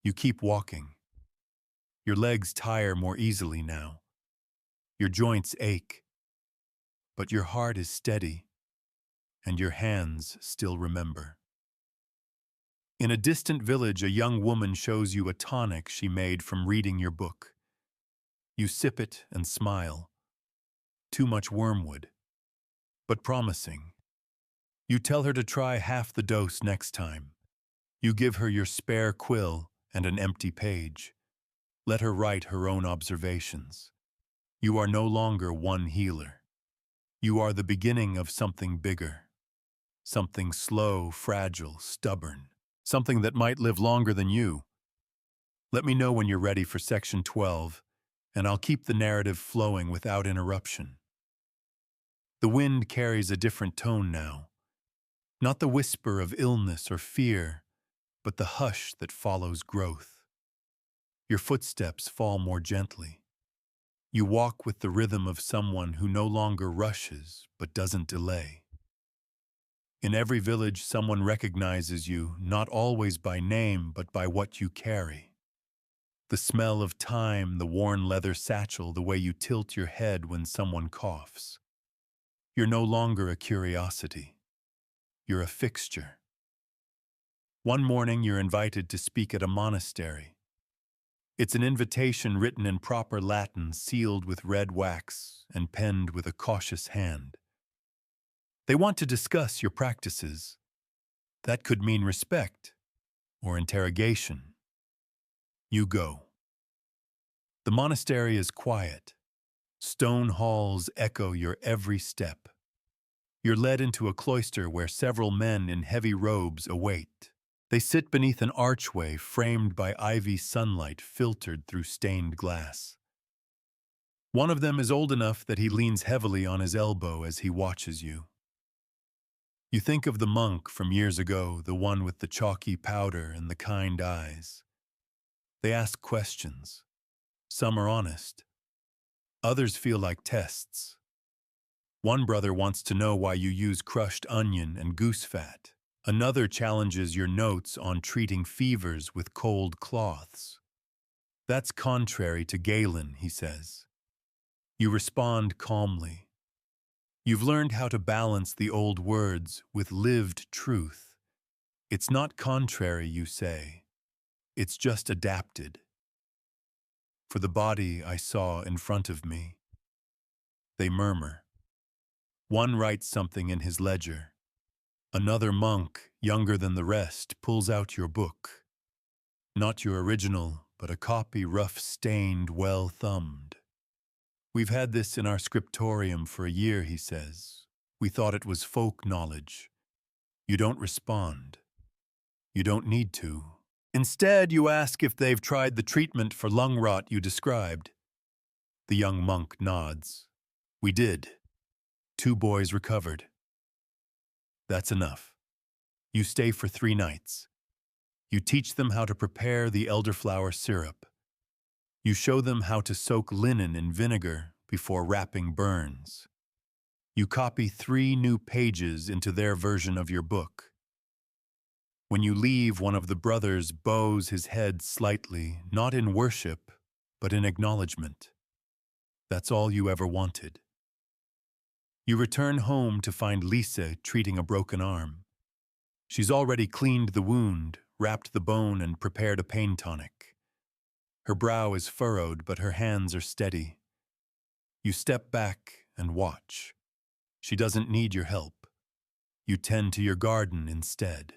You keep walking. Your legs tire more easily now. Your joints ache. But your heart is steady, and your hands still remember. In a distant village, a young woman shows you a tonic she made from reading your book. You sip it and smile. Too much wormwood, but promising. You tell her to try half the dose next time. You give her your spare quill and an empty page. Let her write her own observations. You are no longer one healer. You are the beginning of something bigger. Something slow, fragile, stubborn. Something that might live longer than you. Let me know when you're ready for section 12, and I'll keep the narrative flowing without interruption. The wind carries a different tone now. Not the whisper of illness or fear, but the hush that follows growth. Your footsteps fall more gently. You walk with the rhythm of someone who no longer rushes but doesn't delay. In every village, someone recognizes you, not always by name but by what you carry. The smell of time, the worn leather satchel, the way you tilt your head when someone coughs. You're no longer a curiosity. You're a fixture. One morning, you're invited to speak at a monastery. It's an invitation written in proper Latin, sealed with red wax and penned with a cautious hand. They want to discuss your practices. That could mean respect or interrogation. You go. The monastery is quiet. Stone halls echo your every step. You're led into a cloister where several men in heavy robes await. They sit beneath an archway framed by ivy sunlight filtered through stained glass. One of them is old enough that he leans heavily on his elbow as he watches you. You think of the monk from years ago, the one with the chalky powder and the kind eyes. They ask questions. Some are honest. Others feel like tests. One brother wants to know why you use crushed onion and goose fat. Another challenges your notes on treating fevers with cold cloths. That's contrary to Galen, he says. You respond calmly. You've learned how to balance the old words with lived truth. It's not contrary, you say. It's just adapted. For the body I saw in front of me. They murmur. One writes something in his ledger. Another monk, younger than the rest, pulls out your book. Not your original, but a copy rough-stained, well-thumbed. We've had this in our scriptorium for a year, he says. We thought it was folk knowledge. You don't respond. You don't need to. Instead, you ask if they've tried the treatment for lung rot you described. The young monk nods. We did. 2 boys recovered. That's enough. You stay for 3 nights. You teach them how to prepare the elderflower syrup. You show them how to soak linen in vinegar before wrapping burns. You copy 3 new pages into their version of your book. When you leave, one of the brothers bows his head slightly, not in worship, but in acknowledgement. That's all you ever wanted. You return home to find Lisa treating a broken arm. She's already cleaned the wound, wrapped the bone, and prepared a pain tonic. Her brow is furrowed, but her hands are steady. You step back and watch. She doesn't need your help. You tend to your garden instead.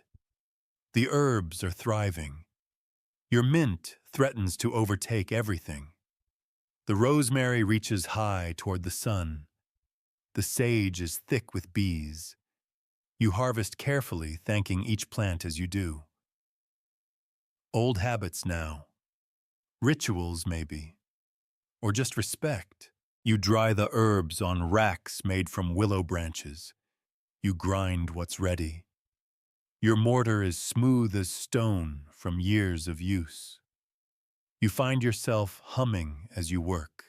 The herbs are thriving. Your mint threatens to overtake everything. The rosemary reaches high toward the sun. The sage is thick with bees. You harvest carefully, thanking each plant as you do. Old habits now. Rituals, maybe. Or just respect. You dry the herbs on racks made from willow branches. You grind what's ready. Your mortar is smooth as stone from years of use. You find yourself humming as you work,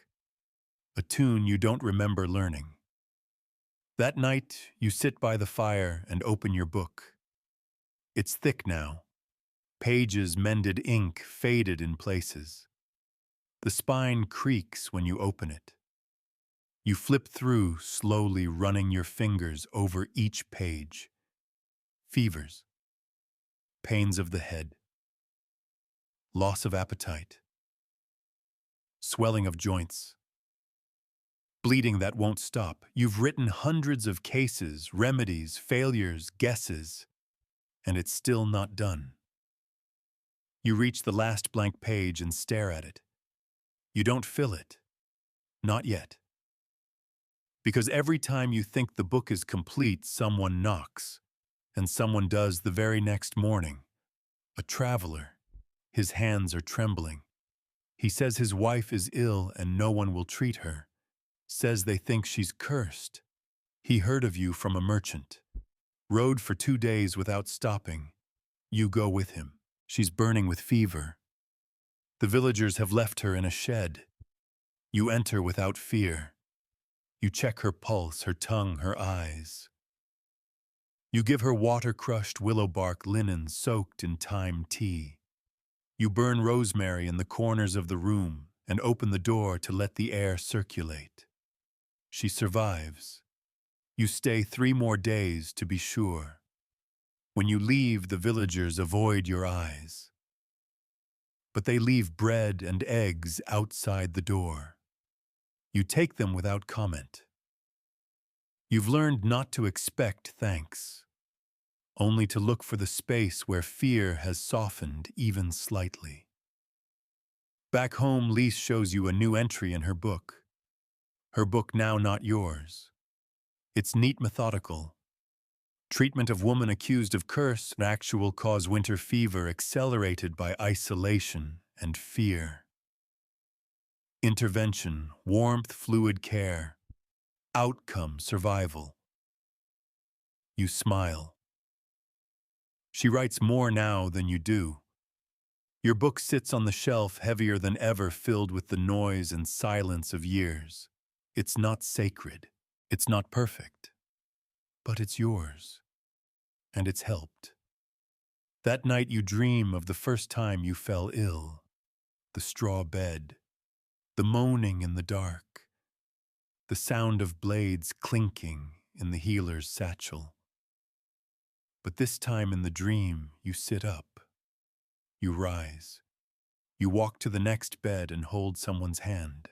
a tune you don't remember learning. That night, you sit by the fire and open your book. It's thick now. Pages mended ink faded in places. The spine creaks when you open it. You flip through, slowly running your fingers over each page. Fevers. Pains of the head. Loss of appetite. Swelling of joints. Bleeding that won't stop. You've written hundreds of cases, remedies, failures, guesses, and it's still not done. You reach the last blank page and stare at it. You don't fill it. Not yet. Because every time you think the book is complete, someone knocks, and someone does the very next morning. A traveler. His hands are trembling. He says his wife is ill and no one will treat her. Says they think she's cursed. He heard of you from a merchant. Rode for 2 days without stopping. You go with him. She's burning with fever. The villagers have left her in a shed. You enter without fear. You check her pulse, her tongue, her eyes. You give her water-crushed willow bark linen soaked in thyme tea. You burn rosemary in the corners of the room and open the door to let the air circulate. She survives. You stay 3 more days to be sure. When you leave, the villagers avoid your eyes. But they leave bread and eggs outside the door. You take them without comment. You've learned not to expect thanks, only to look for the space where fear has softened even slightly. Back home, Lise shows you a new entry in her book. Her book now not yours. It's neat, methodical. Treatment of woman accused of curse and actual cause winter fever accelerated by isolation and fear. Intervention, warmth, fluid care. Outcome, survival. You smile. She writes more now than you do. Your book sits on the shelf heavier than ever, filled with the noise and silence of years. It's not sacred. It's not perfect. But it's yours. And it's helped. That night you dream of the first time you fell ill. The straw bed. The moaning in the dark. The sound of blades clinking in the healer's satchel. But this time in the dream, you sit up. You rise. You walk to the next bed and hold someone's hand.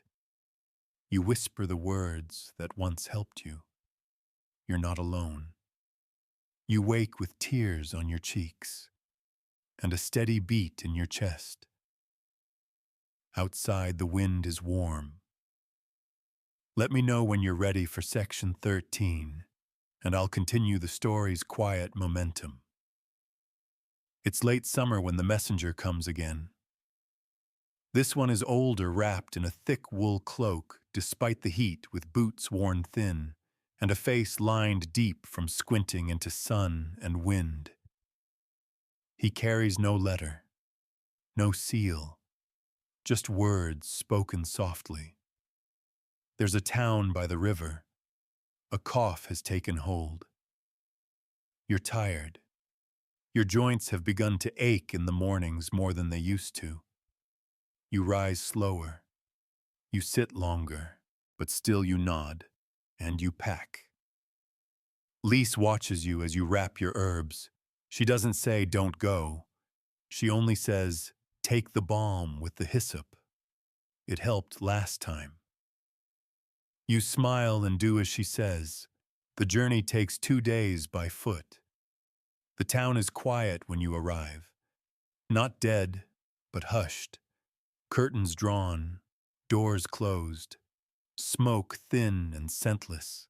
You whisper the words that once helped you. You're not alone. You wake with tears on your cheeks and a steady beat in your chest. Outside, the wind is warm. Let me know when you're ready for section 13, and I'll continue the story's quiet momentum. It's late summer when the messenger comes again. This one is older, wrapped in a thick wool cloak, despite the heat, with boots worn thin, and a face lined deep from squinting into sun and wind. He carries no letter, no seal, just words spoken softly. There's a town by the river. A cough has taken hold. You're tired. Your joints have begun to ache in the mornings more than they used to. You rise slower. You sit longer, but still you nod, and you pack. Lise watches you as you wrap your herbs. She doesn't say, "Don't go." She only says, "Take the balm with the hyssop. It helped last time." You smile and do as she says. The journey takes 2 days by foot. The town is quiet when you arrive. Not dead, but hushed. Curtains drawn, doors closed. Smoke thin and scentless.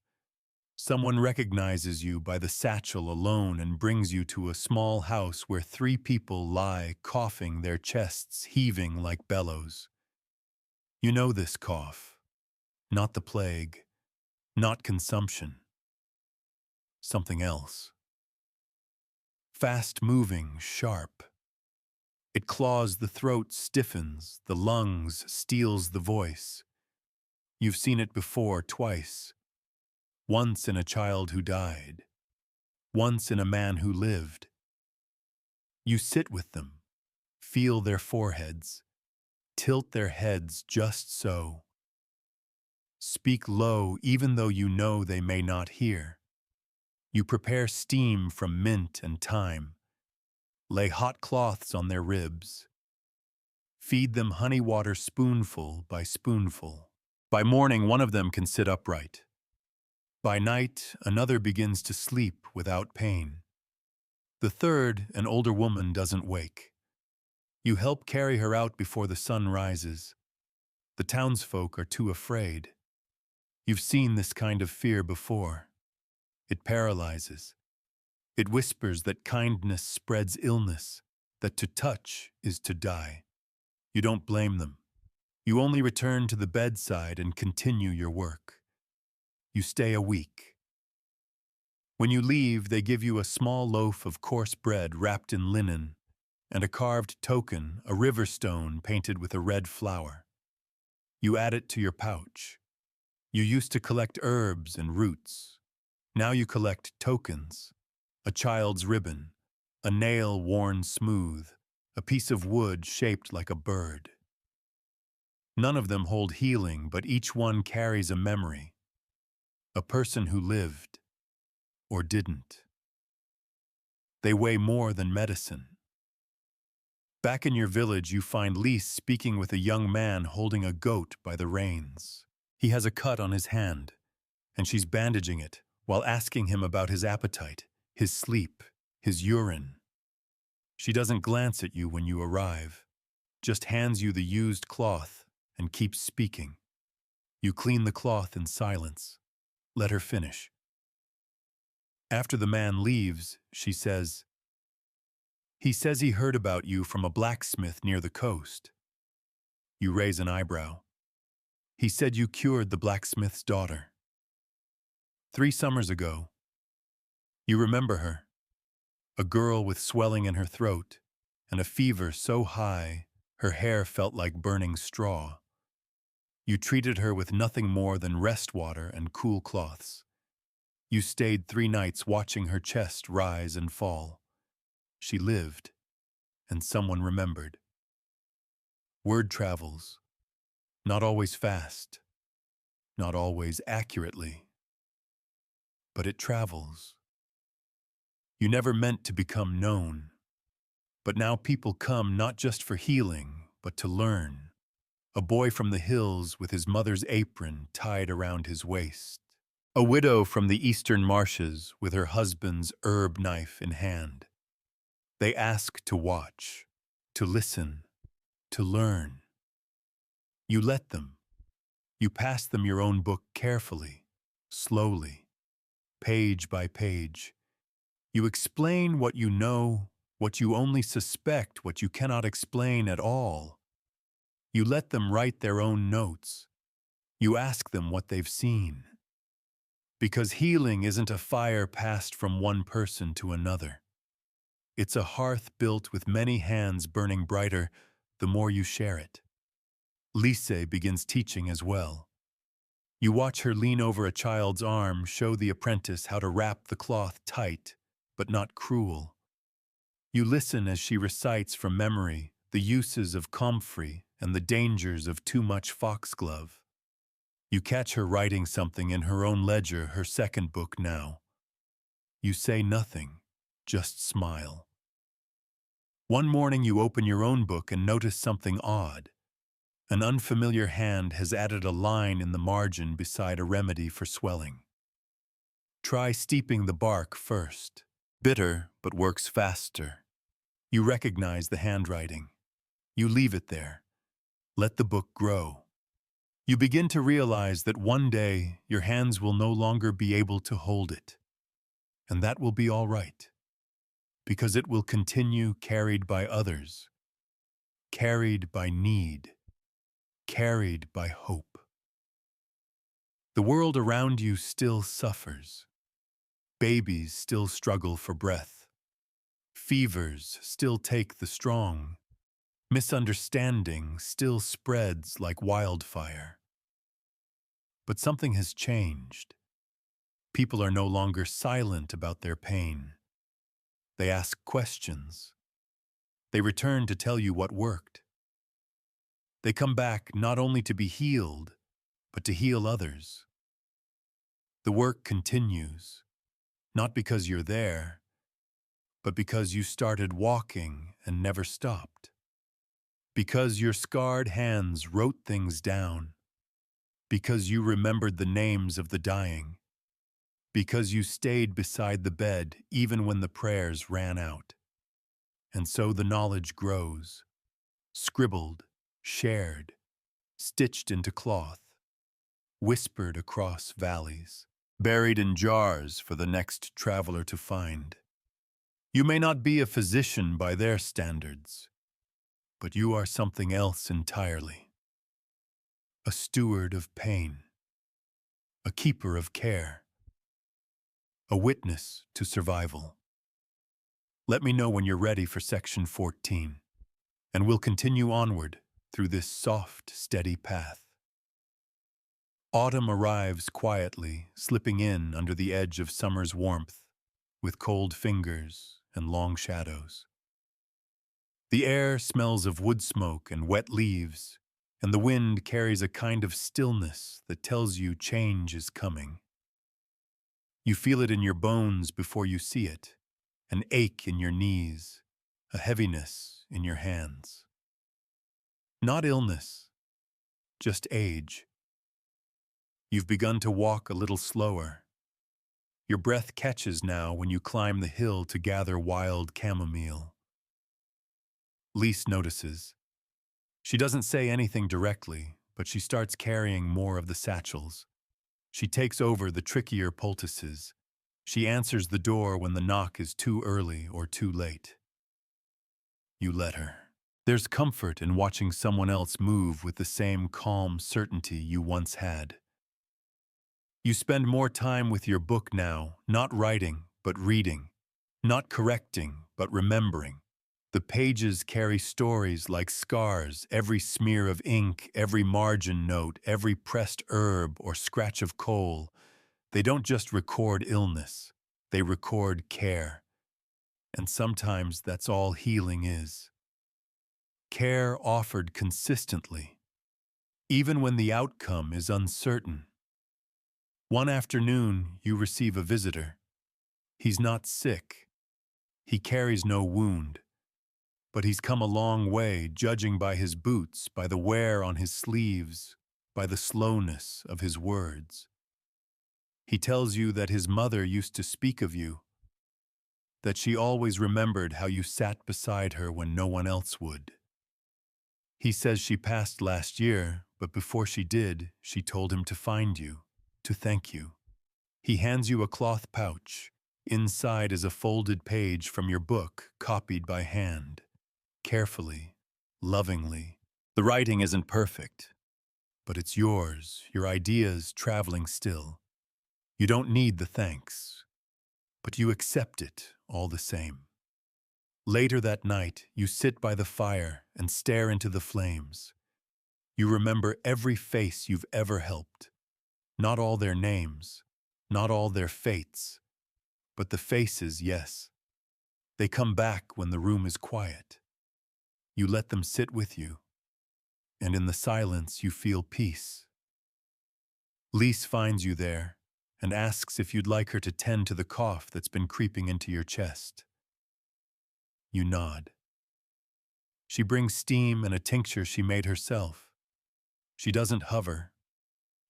Someone recognizes you by the satchel alone and brings you to a small house where 3 people lie, coughing, their chests heaving like bellows. You know this cough. Not the plague. Not consumption. Something else. Fast-moving, sharp. It claws the throat, stiffens, the lungs, steals the voice. You've seen it before, twice. Once in a child who died. Once in a man who lived. You sit with them, feel their foreheads, tilt their heads just so. Speak low even though you know they may not hear. You prepare steam from mint and thyme. Lay hot cloths on their ribs. Feed them honey water spoonful by spoonful. By morning, one of them can sit upright. By night, another begins to sleep without pain. The third, an older woman, doesn't wake. You help carry her out before the sun rises. The townsfolk are too afraid. You've seen this kind of fear before. It paralyzes. It whispers that kindness spreads illness, that to touch is to die. You don't blame them. You only return to the bedside and continue your work. You stay a week. When you leave, they give you a small loaf of coarse bread wrapped in linen and a carved token, a river stone painted with a red flower. You add it to your pouch. You used to collect herbs and roots. Now you collect tokens, a child's ribbon, a nail worn smooth, a piece of wood shaped like a bird. None of them hold healing, but each one carries a memory, a person who lived or didn't. They weigh more than medicine. Back in your village, you find Lise speaking with a young man holding a goat by the reins. He has a cut on his hand, and she's bandaging it while asking him about his appetite, his sleep, his urine. She doesn't glance at you when you arrive, just hands you the used cloth and keeps speaking. You clean the cloth in silence. Let her finish. After the man leaves, she says, "He says he heard about you from a blacksmith near the coast." You raise an eyebrow. "He said you cured the blacksmith's daughter." 3 summers ago. You remember her. A girl with swelling in her throat and a fever so high her hair felt like burning straw. You treated her with nothing more than rest water and cool cloths. You stayed 3 nights watching her chest rise and fall. She lived, and someone remembered. Word travels, not always fast, not always accurately, but it travels. You never meant to become known, but now people come not just for healing, but to learn. A boy from the hills with his mother's apron tied around his waist. A widow from the eastern marshes with her husband's herb knife in hand. They ask to watch, to listen, to learn. You let them. You pass them your own book carefully, slowly, page by page. You explain what you know, what you only suspect, what you cannot explain at all. You let them write their own notes. You ask them what they've seen. Because healing isn't a fire passed from one person to another. It's a hearth built with many hands burning brighter the more you share it. Lise begins teaching as well. You watch her lean over a child's arm, show the apprentice how to wrap the cloth tight, but not cruel. You listen as she recites from memory the uses of comfrey and the dangers of too much foxglove. You catch her writing something in her own ledger, her second book now. You say nothing, just smile. One morning you open your own book and notice something odd. An unfamiliar hand has added a line in the margin beside a remedy for swelling. Try steeping the bark first. Bitter, but works faster. You recognize the handwriting. You leave it there. Let the book grow. You begin to realize that one day your hands will no longer be able to hold it. And that will be all right. Because it will continue carried by others. Carried by need. Carried by hope. The world around you still suffers. Babies still struggle for breath. Fevers still take the strong. Misunderstanding still spreads like wildfire. But something has changed. People are no longer silent about their pain. They ask questions. They return to tell you what worked. They come back not only to be healed, but to heal others. The work continues, not because you're there, but because you started walking and never stopped. Because your scarred hands wrote things down. Because you remembered the names of the dying. Because you stayed beside the bed even when the prayers ran out. And so the knowledge grows, scribbled, shared, stitched into cloth, whispered across valleys, buried in jars for the next traveler to find. You may not be a physician by their standards, but you are something else entirely. A steward of pain, a keeper of care, a witness to survival. Let me know when you're ready for section 14, and we'll continue onward through this soft, steady path. Autumn arrives quietly, slipping in under the edge of summer's warmth, with cold fingers and long shadows. The air smells of wood smoke and wet leaves, and the wind carries a kind of stillness that tells you change is coming. You feel it in your bones before you see it, an ache in your knees, a heaviness in your hands. Not illness, just age. You've begun to walk a little slower. Your breath catches now when you climb the hill to gather wild chamomile. Lise notices. She doesn't say anything directly, but she starts carrying more of the satchels. She takes over the trickier poultices. She answers the door when the knock is too early or too late. You let her. There's comfort in watching someone else move with the same calm certainty you once had. You spend more time with your book now, not writing, but reading, not correcting, but remembering, The pages carry stories like scars, every smear of ink, every margin note, every pressed herb or scratch of coal. They don't just record illness, they record care. And sometimes that's all healing is. Care offered consistently, even when the outcome is uncertain. One afternoon, you receive a visitor. He's not sick. He carries no wound. But he's come a long way, judging by his boots, by the wear on his sleeves, by the slowness of his words. He tells you that his mother used to speak of you, that she always remembered how you sat beside her when no one else would. He says she passed last year, but before she did, she told him to find you, to thank you. He hands you a cloth pouch. Inside is a folded page from your book, copied by hand. Carefully, lovingly. The writing isn't perfect, but it's yours, your ideas traveling still. You don't need the thanks, but you accept it all the same. Later that night, you sit by the fire and stare into the flames. You remember every face you've ever helped. Not all their names, not all their fates, but the faces, yes. They come back when the room is quiet. You let them sit with you, and in the silence you feel peace. Lise finds you there and asks if you'd like her to tend to the cough that's been creeping into your chest. You nod. She brings steam and a tincture she made herself. She doesn't hover.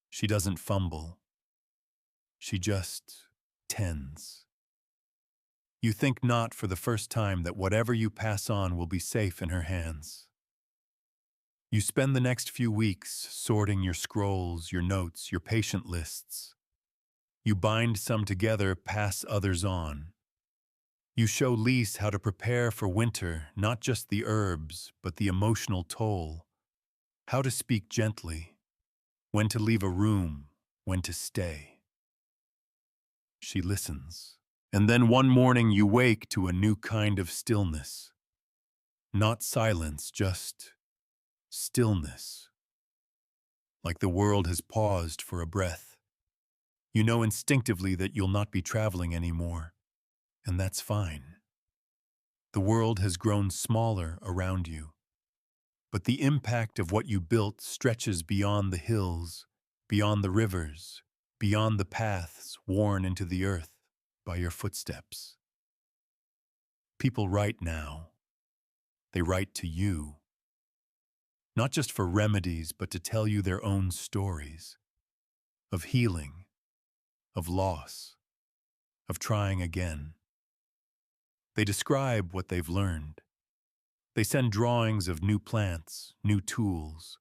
She doesn't fumble. She just tends. You think not for the first time that whatever you pass on will be safe in her hands. You spend the next few weeks sorting your scrolls, your notes, your patient lists. You bind some together, pass others on. You show Lise how to prepare for winter, not just the herbs, but the emotional toll. How to speak gently, when to leave a room, when to stay. She listens. And then one morning you wake to a new kind of stillness. Not silence, just stillness. Like the world has paused for a breath. You know instinctively that you'll not be traveling anymore, and that's fine. The world has grown smaller around you, but the impact of what you built stretches beyond the hills, beyond the rivers, beyond the paths worn into the earth by your footsteps. People write now. They write to you. Not just for remedies, but to tell you their own stories. Of healing, of loss, of trying again. They describe what they've learned. They send drawings of new plants, new tools.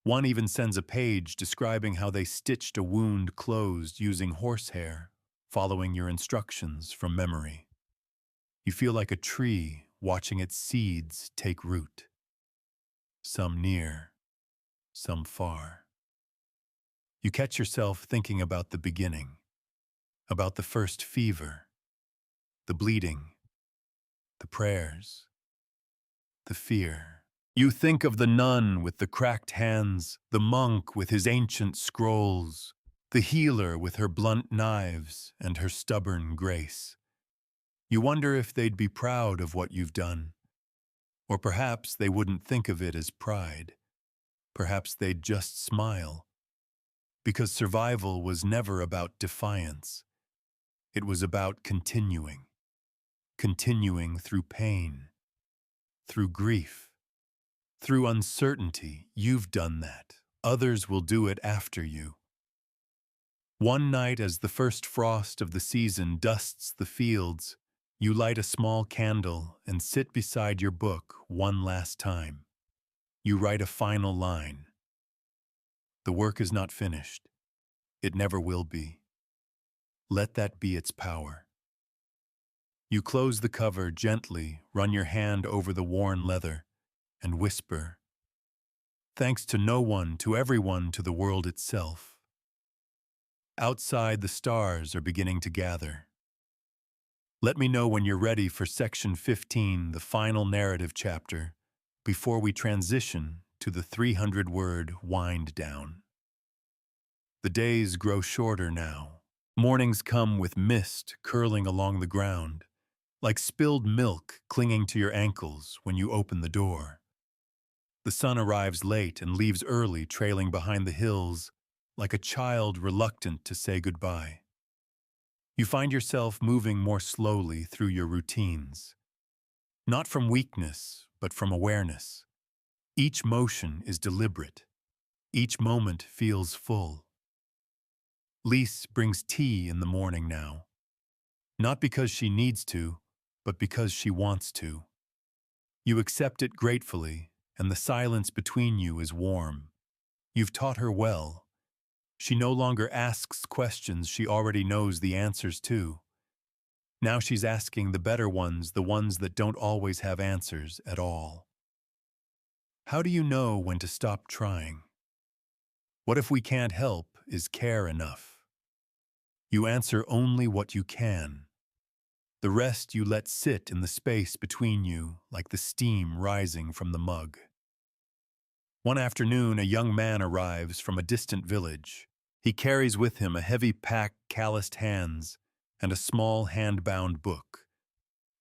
One even sends a page describing how they stitched a wound closed using horsehair, following your instructions from memory. You feel like a tree watching its seeds take root. Some near, some far. You catch yourself thinking about the beginning, about the first fever, the bleeding, the prayers, the fear. You think of the nun with the cracked hands, the monk with his ancient scrolls, the healer with her blunt knives and her stubborn grace. You wonder if they'd be proud of what you've done. Or perhaps they wouldn't think of it as pride. Perhaps they'd just smile. Because survival was never about defiance. It was about continuing. Continuing through pain. Through grief. Through uncertainty. You've done that. Others will do it after you. One night as the first frost of the season dusts the fields, you light a small candle and sit beside your book one last time. You write a final line. The work is not finished. It never will be. Let that be its power. You close the cover gently, run your hand over the worn leather, and whisper, "Thanks to no one, to everyone, to the world itself." Outside, the stars are beginning to gather. Let me know when you're ready for section 15, the final narrative chapter, before we transition to the 300-word wind down. The days grow shorter now. Mornings come with mist curling along the ground, like spilled milk clinging to your ankles when you open the door. The sun arrives late and leaves early, trailing behind the hills, like a child reluctant to say goodbye. You find yourself moving more slowly through your routines, not from weakness, but from awareness. Each motion is deliberate. Each moment feels full. Lise brings tea in the morning now, not because she needs to, but because she wants to. You accept it gratefully, and the silence between you is warm. You've taught her well. She no longer asks questions she already knows the answers to. Now she's asking the better ones, the ones that don't always have answers at all. How do you know when to stop trying? What if we can't help is care enough? You answer only what you can. The rest you let sit in the space between you like the steam rising from the mug. One afternoon, a young man arrives from a distant village. He carries with him a heavy pack, calloused hands, and a small hand-bound book.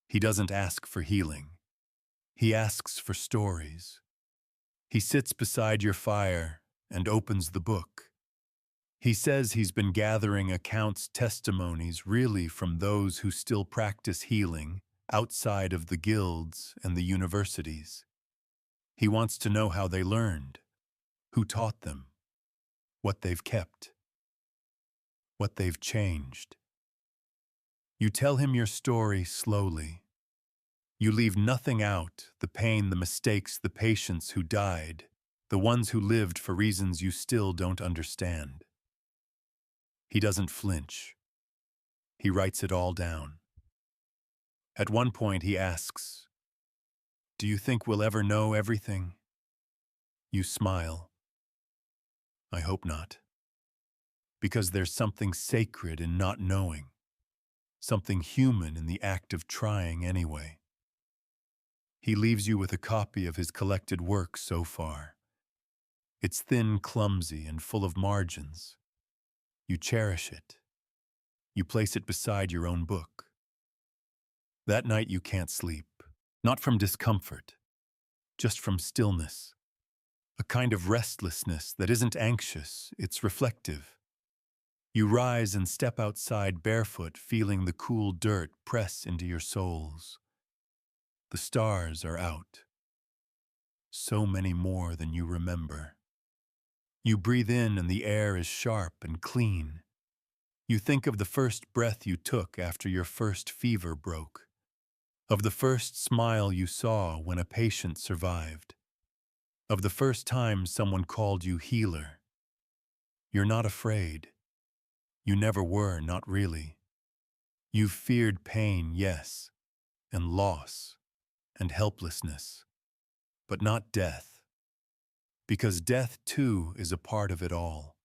He doesn't ask for healing. He asks for stories. He sits beside your fire and opens the book. He says he's been gathering accounts, testimonies, really from those who still practice healing outside of the guilds and the universities. He wants to know how they learned, who taught them, what they've kept, what they've changed. You tell him your story slowly. You leave nothing out, the pain, the mistakes, the patients who died, the ones who lived for reasons you still don't understand. He doesn't flinch. He writes it all down. At one point he asks, "Do you think we'll ever know everything?" You smile. "I hope not. Because there's something sacred in not knowing, something human in the act of trying anyway." He leaves you with a copy of his collected work so far. It's thin, clumsy, and full of margins. You cherish it. You place it beside your own book. That night you can't sleep, not from discomfort, just from stillness. A kind of restlessness that isn't anxious, it's reflective. You rise and step outside barefoot, feeling the cool dirt press into your soles. The stars are out. So many more than you remember. You breathe in and the air is sharp and clean. You think of the first breath you took after your first fever broke, of the first smile you saw when a patient survived, of the first time someone called you healer. You're not afraid. You never were, not really. You've feared pain, yes, and loss, and helplessness, but not death. Because death, too, is a part of it all.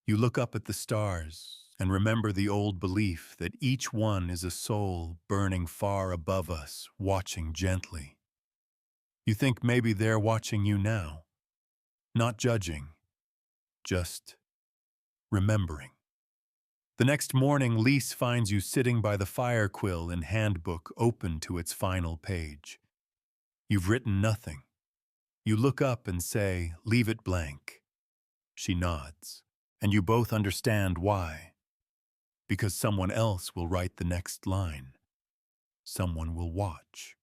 You look up at the stars and remember the old belief that each one is a soul burning far above us, watching gently. You think maybe they're watching you now, not judging, just remembering. The next morning, Lise finds you sitting by the fire quill and handbook open to its final page. You've written nothing. You look up and say, "Leave it blank." She nods, and you both understand why. Because someone else will write the next line. Someone will watch.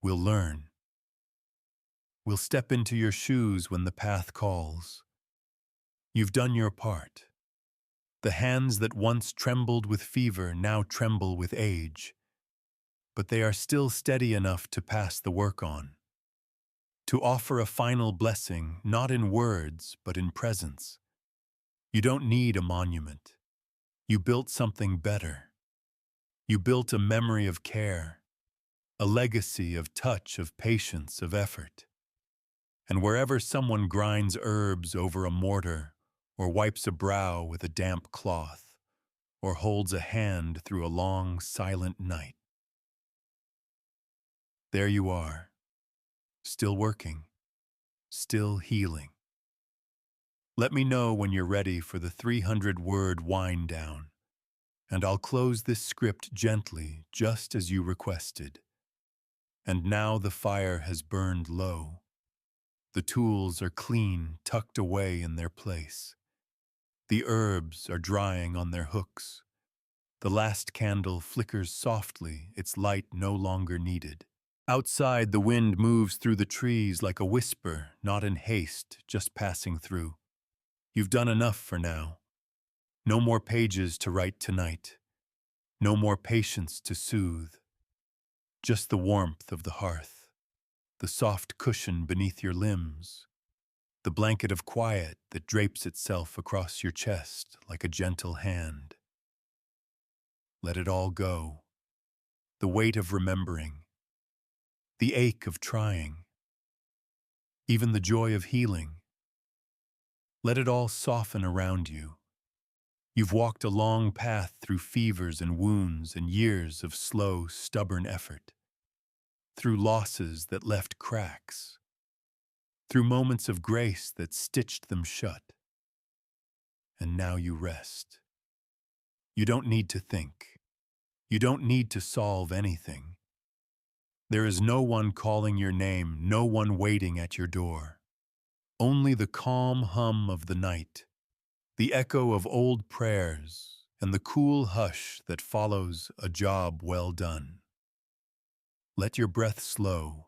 We'll learn. We'll step into your shoes when the path calls. You've done your part. The hands that once trembled with fever now tremble with age. But they are still steady enough to pass the work on. To offer a final blessing, not in words, but in presence. You don't need a monument. You built something better. You built a memory of care, a legacy of touch, of patience, of effort. And wherever someone grinds herbs over a mortar or wipes a brow with a damp cloth, or holds a hand through a long, silent night. There you are, still working, still healing. Let me know when you're ready for the 300-word wind down, and I'll close this script gently, just as you requested. And now the fire has burned low. The tools are clean, tucked away in their place. The herbs are drying on their hooks. The last candle flickers softly, its light no longer needed. Outside, the wind moves through the trees like a whisper, not in haste, just passing through. You've done enough for now. No more pages to write tonight. No more patience to soothe. Just the warmth of the hearth, the soft cushion beneath your limbs, the blanket of quiet that drapes itself across your chest like a gentle hand. Let it all go. The weight of remembering, the ache of trying, even the joy of healing. Let it all soften around you. You've walked a long path through fevers and wounds and years of slow, stubborn effort, through losses that left cracks, through moments of grace that stitched them shut. And now you rest. You don't need to think. You don't need to solve anything. There is no one calling your name, no one waiting at your door. Only the calm hum of the night, the echo of old prayers, and the cool hush that follows a job well done. Let your breath slow.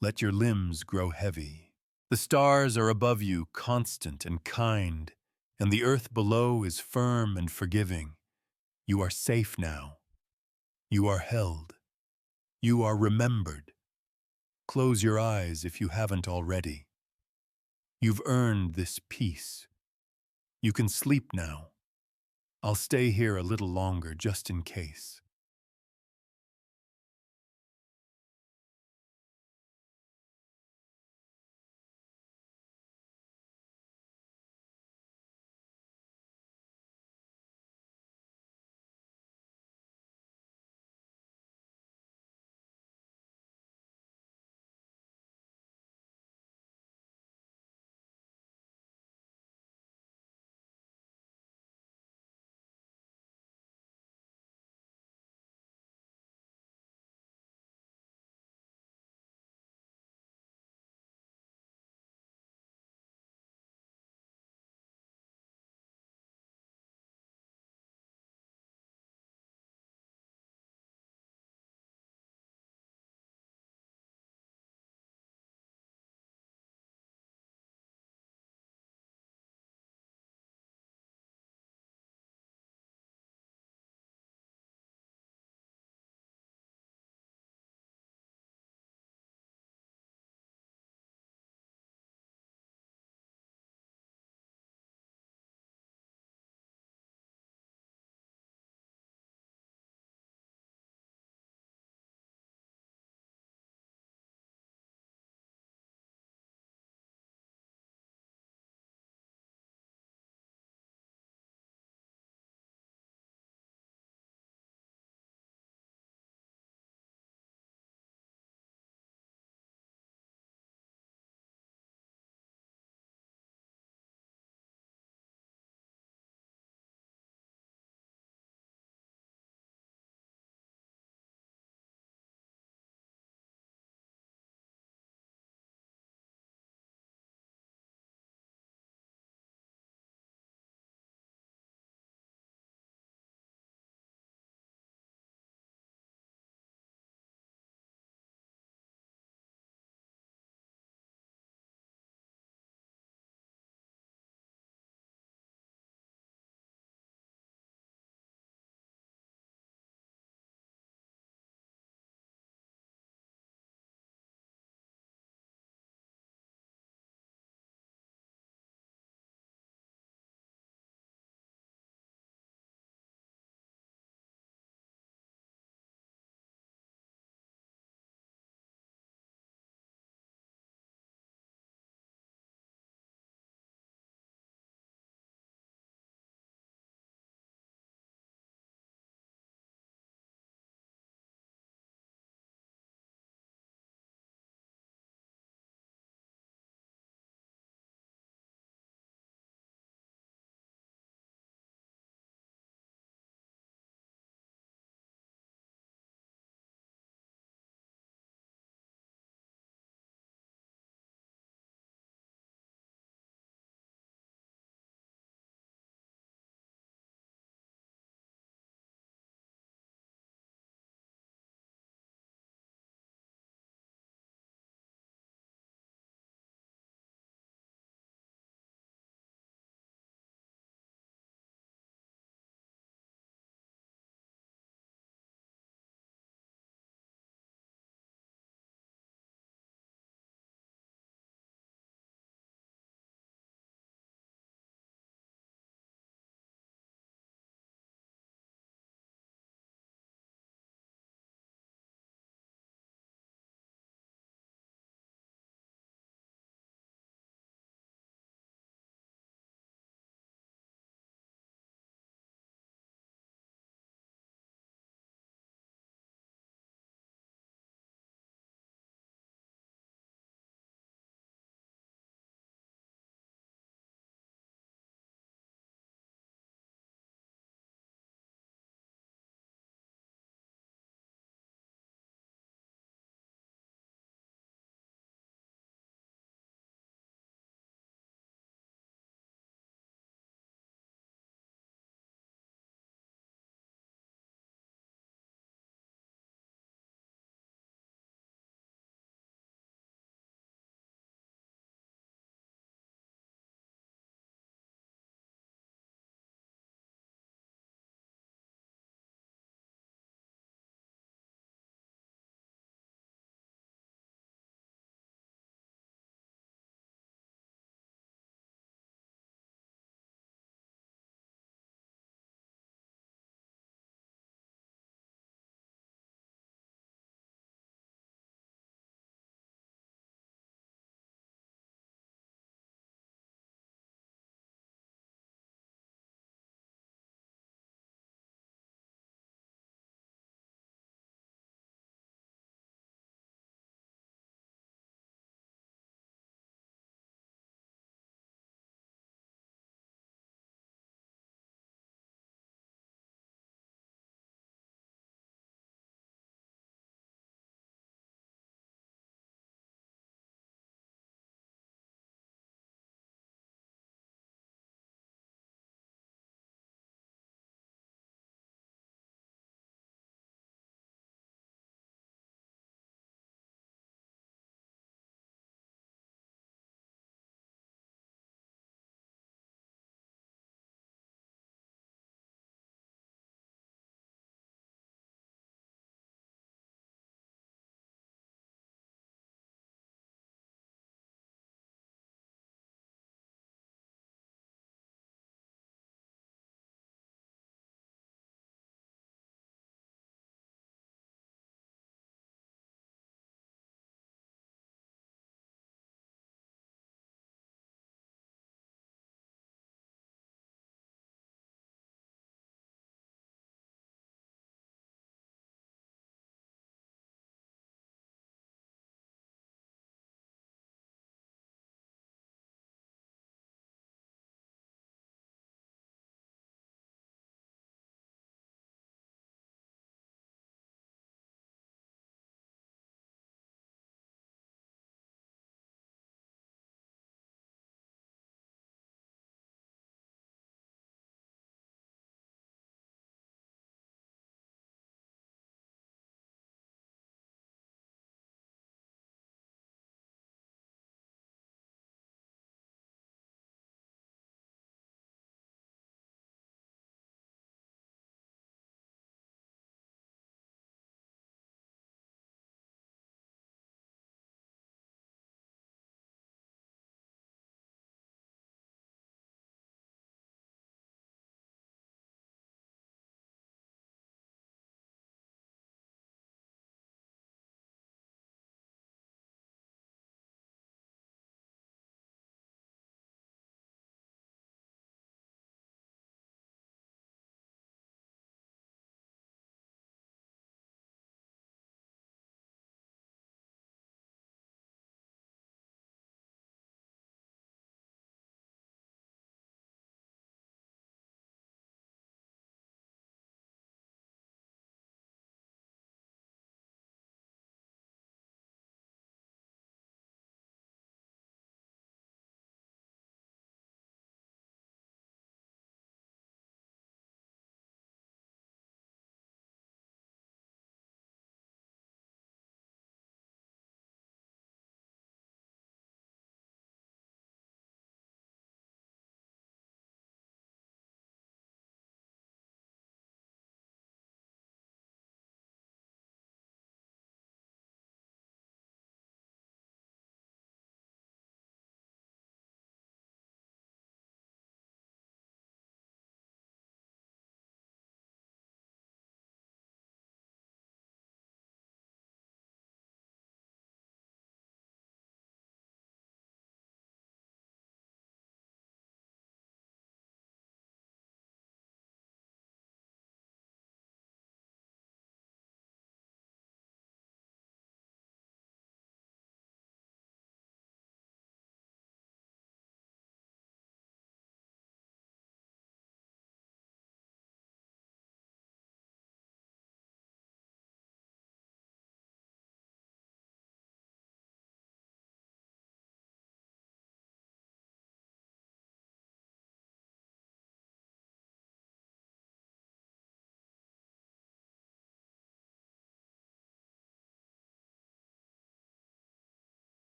Let your limbs grow heavy. The stars are above you, constant and kind, and the earth below is firm and forgiving. You are safe now. You are held. You are remembered. Close your eyes if you haven't already. You've earned this peace. You can sleep now. I'll stay here a little longer just in case.